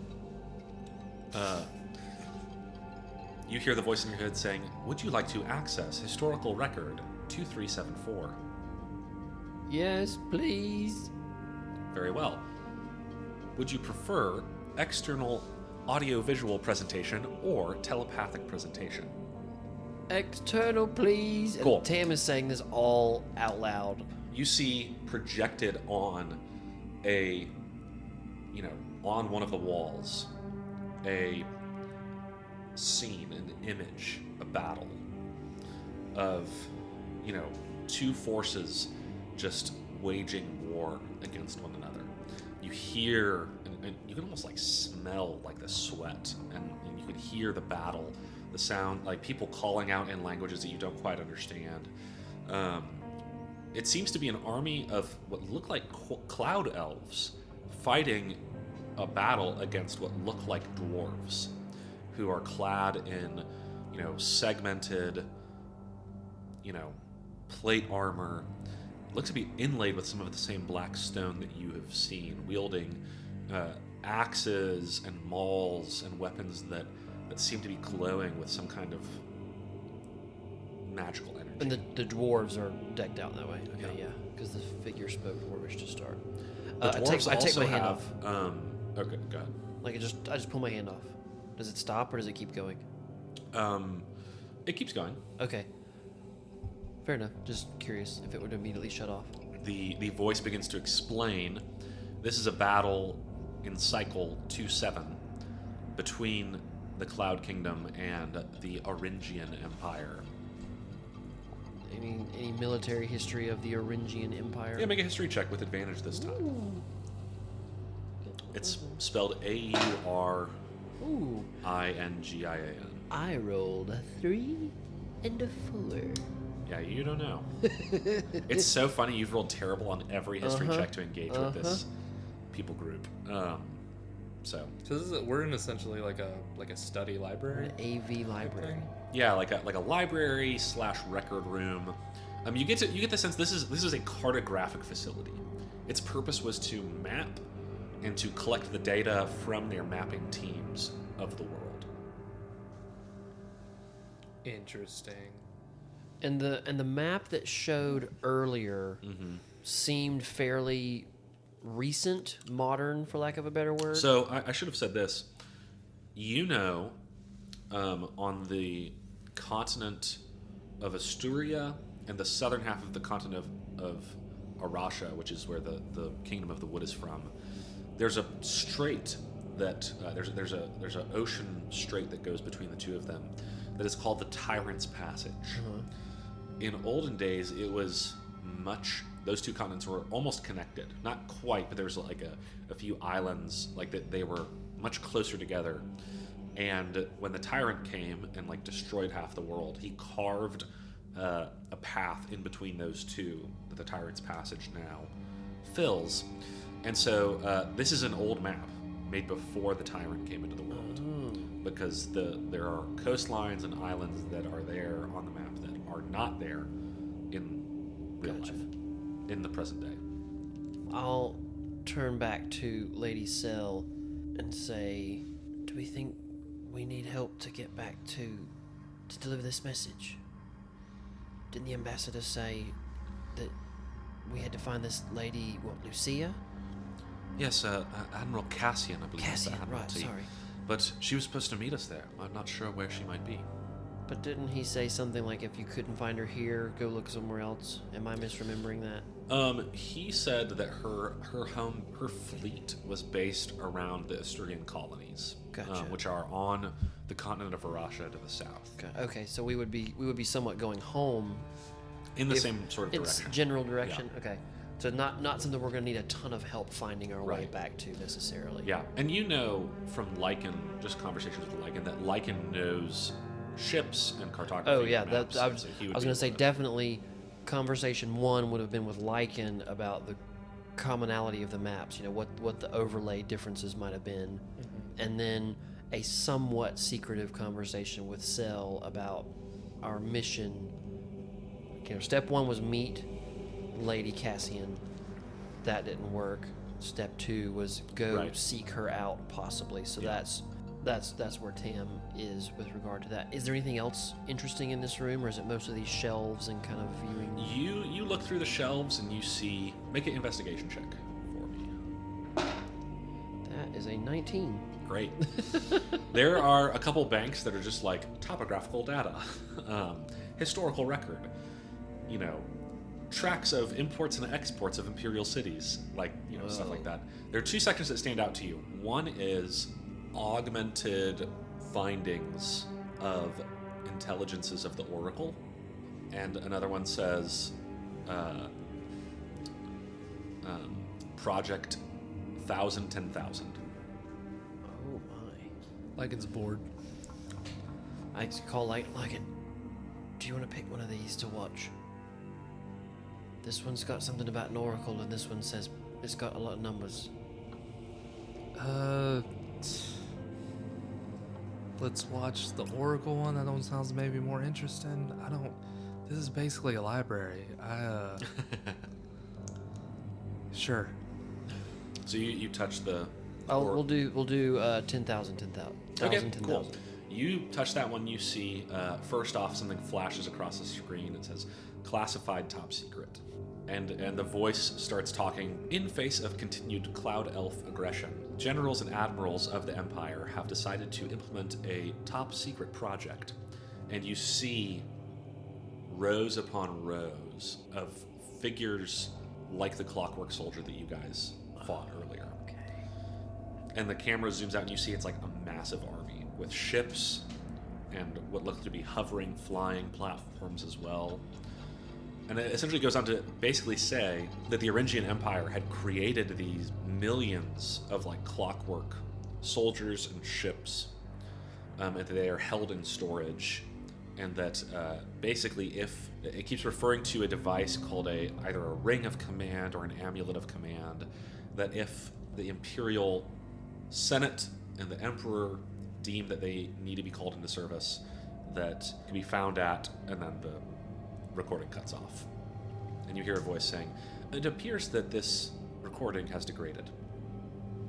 You hear the voice in your head saying, "Would you like to access historical record 2374?" Yes, please. Very well. Would you prefer external audio-visual presentation or telepathic presentation? External, please. And Cool. Tam is saying this all out loud. You see projected on on one of the walls, a scene, an image, a battle of, two forces just waging war against one another. You hear, and you can almost like smell like the sweat, and you can hear the battle, the sound, like people calling out in languages that you don't quite understand. It seems to be an army of what look like cloud elves fighting a battle against what look like dwarves, who are clad in, segmented, plate armor. Look to be inlaid with some of the same black stone that you have seen, wielding axes and mauls and weapons that seem to be glowing with some kind of magical energy. And the dwarves are decked out that way. Okay, Yeah. yeah. Because the figure spoke dwarvish to start. The dwarves I take also my hand have, off. Okay, go ahead. Like I just pull my hand off. Does it stop or does it keep going? It keeps going. Okay. Fair enough. Just curious if it would immediately shut off. The voice begins to explain. This is a battle in cycle 2-7 between the Cloud Kingdom and the Oringian Empire. Any military history of the Oringian Empire? Yeah, make a history check with advantage this time. It's spelled A-U-R-I-N-G-I-A-N. Ooh. I rolled a 3 and a 4. Yeah, you don't know. It's so funny. You've rolled terrible on every history check to engage with this people group. So We're in essentially like a study We're library. an AV library. yeah, like a library / record room. You get the sense this is a cartographic facility. Its purpose was to map and to collect the data from their mapping teams of the world. Interesting. And the map that showed earlier seemed fairly recent, modern, for lack of a better word. So I should have said this. On the continent of Asturia and the southern half of the continent of Arasha, which is where the Kingdom of the Wood is from, there's a strait that there's an ocean strait that goes between the two of them that is called the Tyrant's Passage. In olden days, it was those two continents were almost connected. Not quite, but there's like a few islands like that. They were much closer together. And when the tyrant came and like destroyed half the world, he carved a path in between those two that the Tyrant's Passage now fills. And so this is an old map made before the tyrant came into the world. because there are coastlines and islands that are there on the map that are not there in real Gotcha. life, in the present day. I'll turn back to Lady Sel and say, do we think we need help to get back to deliver this message? Didn't the ambassador say that we had to find this lady, what, Lucia? Yes, Admiral Cassian, I believe. is the Cassian, right, Admiralty. sorry. But she was supposed to meet us there. I'm not sure where she might be. But didn't he say something like, if you couldn't find her here, go look somewhere else? Am I misremembering that? He said that her fleet was based around the Asturian colonies, Gotcha. which are on the continent of Arasha to the south, Okay, so we would be somewhat going home in the if same sort of it's direction. general direction. Okay, so not something we're going to need a ton of help finding our way Right. back to necessarily. Yeah, and you know from Lichen, just conversations with Lichen, that Lichen knows ships and cartography. Oh yeah, and that maps, I and was so he would going be to say able definitely. Conversation one would have been with Lichen about the commonality of the maps. You know what the overlay differences might have been, and then a somewhat secretive conversation with Sel about our mission. You know, step one was meet Lady Cassian. That didn't work. Step two was go Right. seek her out, possibly. So Yeah. that's where Tam is with regard to that. Is there anything else interesting in this room, or is it most of these shelves and kind of viewing? You look through the shelves and you see. Make an investigation check for me. That is a 19. Great. There are a couple banks that are just like topographical data, historical record, you know, tracks of imports and exports of imperial cities, like, you know, stuff like that. There are two sections that stand out to you. One is augmented findings of intelligences of the Oracle, and another one says Project 10,000. Oh my. Like it's bored. I call like it. Do you want to pick one of these to watch? This one's got something about an oracle, and this one says it's got a lot of numbers. Let's watch the Oracle one. That one sounds maybe more interesting. This is basically a library. Sure. So you touch the. We'll do 10,000, 10,000. Okay, cool. You touch that one. You see first off something flashes across the screen. It says "Classified Top Secret," and the voice starts talking. In face of continued Cloud Elf aggression, generals and admirals of the Empire have decided to implement a top secret project, and you see rows upon rows of figures like the Clockwork Soldier that you guys fought earlier. And the camera zooms out and you see it's like a massive army with ships and what look to be hovering, flying platforms as well. And it essentially goes on to basically say that the Aringian Empire had created these millions of like clockwork soldiers and ships, and that they are held in storage. And that basically, if it keeps referring to a device called either a ring of command or an amulet of command, that if the Imperial Senate and the Emperor deem that they need to be called into service, that can be found at, and then the recording cuts off. And you hear a voice saying, "It appears that this recording has degraded."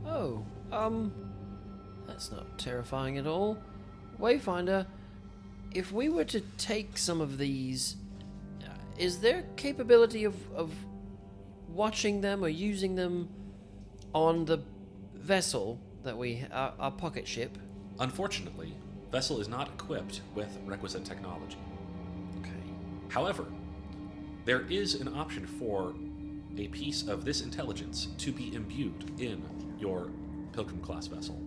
Oh, that's not terrifying at all. Wayfinder, if we were to take some of these, is there capability of watching them or using them on the vessel that our pocket ship? Unfortunately, Vessel is not equipped with requisite technology. Okay. However, there is an option for a piece of this intelligence to be imbued in your Pilgrim-class vessel.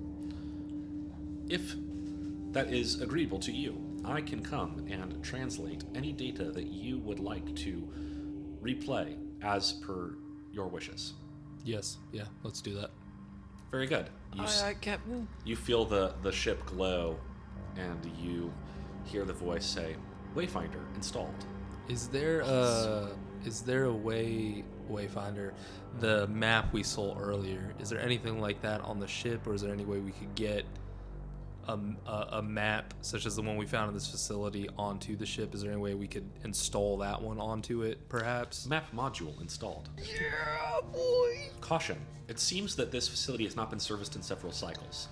If that is agreeable to you, I can come and translate any data that you would like to replay as per your wishes. Yes. Yeah. Let's do that. Very good. Aye, Captain. You feel the ship glow, and you hear the voice say, "Wayfinder installed." Is there a way, Wayfinder, the map we saw earlier? Is there anything like that on the ship, or is there any way we could get a map such as the one we found in this facility onto the ship? Is there any way we could install that one onto it, perhaps? Map module installed. Yeah, boy! Caution. It seems that this facility has not been serviced in several cycles.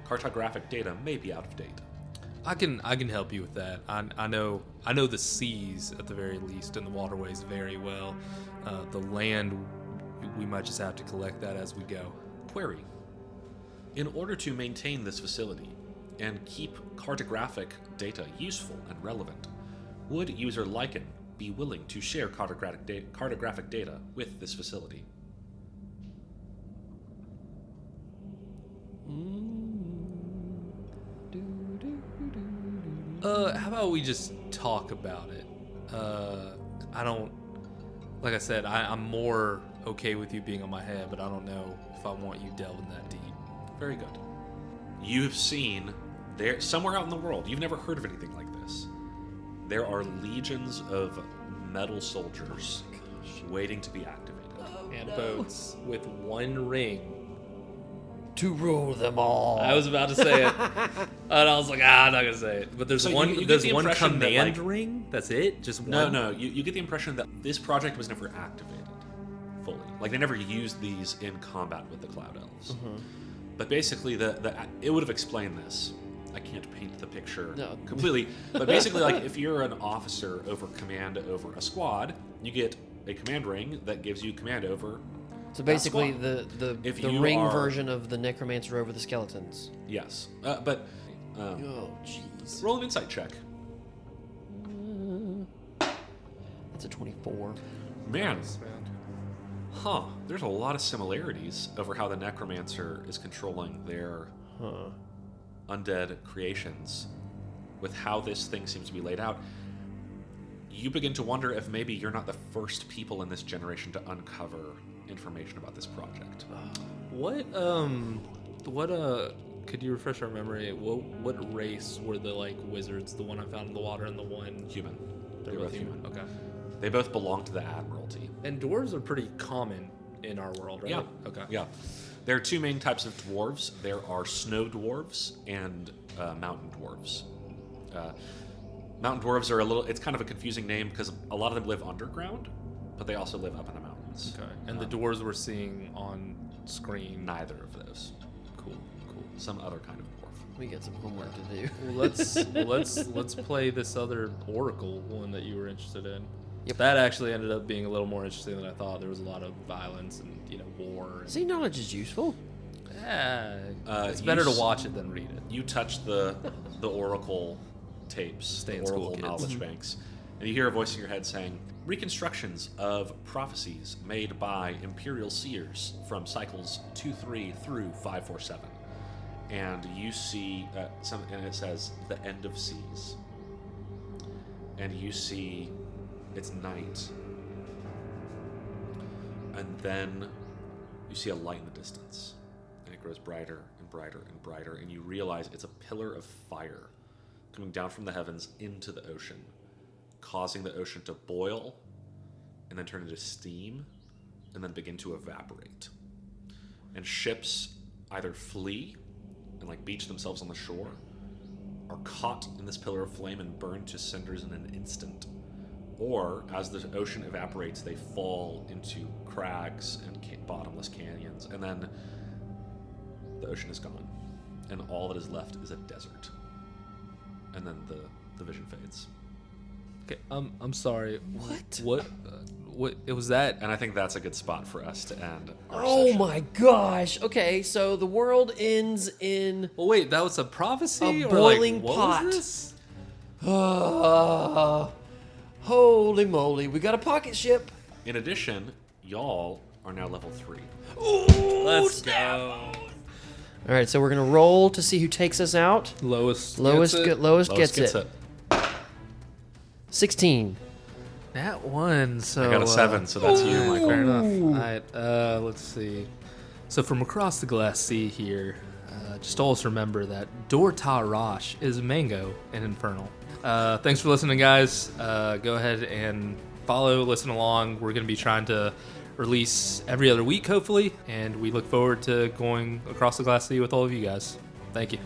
Cartographic data may be out of date. I can help you with that. I know the seas at the very least and the waterways very well. The land, we might just have to collect that as we go. Query. In order to maintain this facility and keep cartographic data useful and relevant, would user Lichen be willing to share cartographic data with this facility? How about we just talk about it? I don't, like I said, I'm more okay with you being on my head, but I don't know if I want you delving that deep. Very good. You've seen there somewhere out in the world, you've never heard of anything like this. There are legions of metal soldiers waiting to be activated. And boats with one ring. To rule them all. I was about to say it, and I was like, I'm not gonna say it. But there's So one. you get There's the one impression that, command like- ring. That's it. Just one. No, you get the impression that this project was never activated fully. Like, they never used these in combat with the Cloud Elves. Mm-hmm. But basically, it would have explained this. I can't paint the picture No. completely. But basically, like, if you're an officer over command over a squad, you get a command ring that gives you command over. So basically, squad. the If the you ring are- version of the necromancer over the skeletons. Yes. But Oh, jeez. roll an insight check. That's a 24. Man, there's a lot of similarities over how the necromancer is controlling their undead creations with how this thing seems to be laid out. You begin to wonder if maybe you're not the first people in this generation to uncover information about this project. What could you refresh our memory? What race were the like wizards? The one I found in the water and the one Human. they're both human. Okay. They both belong to the Admiralty. And dwarves are pretty common in our world, right? Yeah. Okay. Yeah. There are two main types of dwarves. There are snow dwarves and mountain dwarves. Mountain dwarves are it's kind of a confusing name because a lot of them live underground, but they also live up in the mountains. Okay. And the dwarves we're seeing on screen. Neither of those. Cool. Some other kind of dwarf. We got some homework to do. Well, let's play this other Oracle one that you were interested in. Yep. That actually ended up being a little more interesting than I thought. There was a lot of violence and war. And, See, knowledge is useful. yeah, it's you better to s- watch it than read it. You touch the Oracle tapes, Stay the in school, Oracle kids. knowledge banks, and you hear a voice in your head saying, "Reconstructions of prophecies made by Imperial seers from cycles 2-3 through 5-4-7." And you see and it says the end of seas, and you see it's night, and then you see a light in the distance, and it grows brighter and brighter and brighter, and you realize it's a pillar of fire coming down from the heavens into the ocean, causing the ocean to boil and then turn into steam and then begin to evaporate. And ships either flee and like beach themselves on the shore, are caught in this pillar of flame and burned to cinders in an instant. Or, as the ocean evaporates, they fall into crags and bottomless canyons, and then the ocean is gone, and all that is left is a desert. And then the vision fades. Okay, I'm sorry. What? What? It was that. And I think that's a good spot for us to end our Oh session. my gosh. Okay, so the world ends in Well, wait, that was a prophecy a or boiling like, what pot. Was this? Holy moly, we got a pocket ship. In addition, y'all are now level 3. Let's go. All right, so we're gonna roll to see who takes us out. Lowest Lowest gets it. gets it. 16. That one. So I got a 7, so that's you, Michael. Fair enough. All right, let's see. So from across the glass sea here, just always remember that Dorta Rosh is mango and infernal. Thanks for listening, guys. Go ahead and follow, listen along. We're going to be trying to release every other week, hopefully, and we look forward to going across the glass sea with all of you guys. Thank you.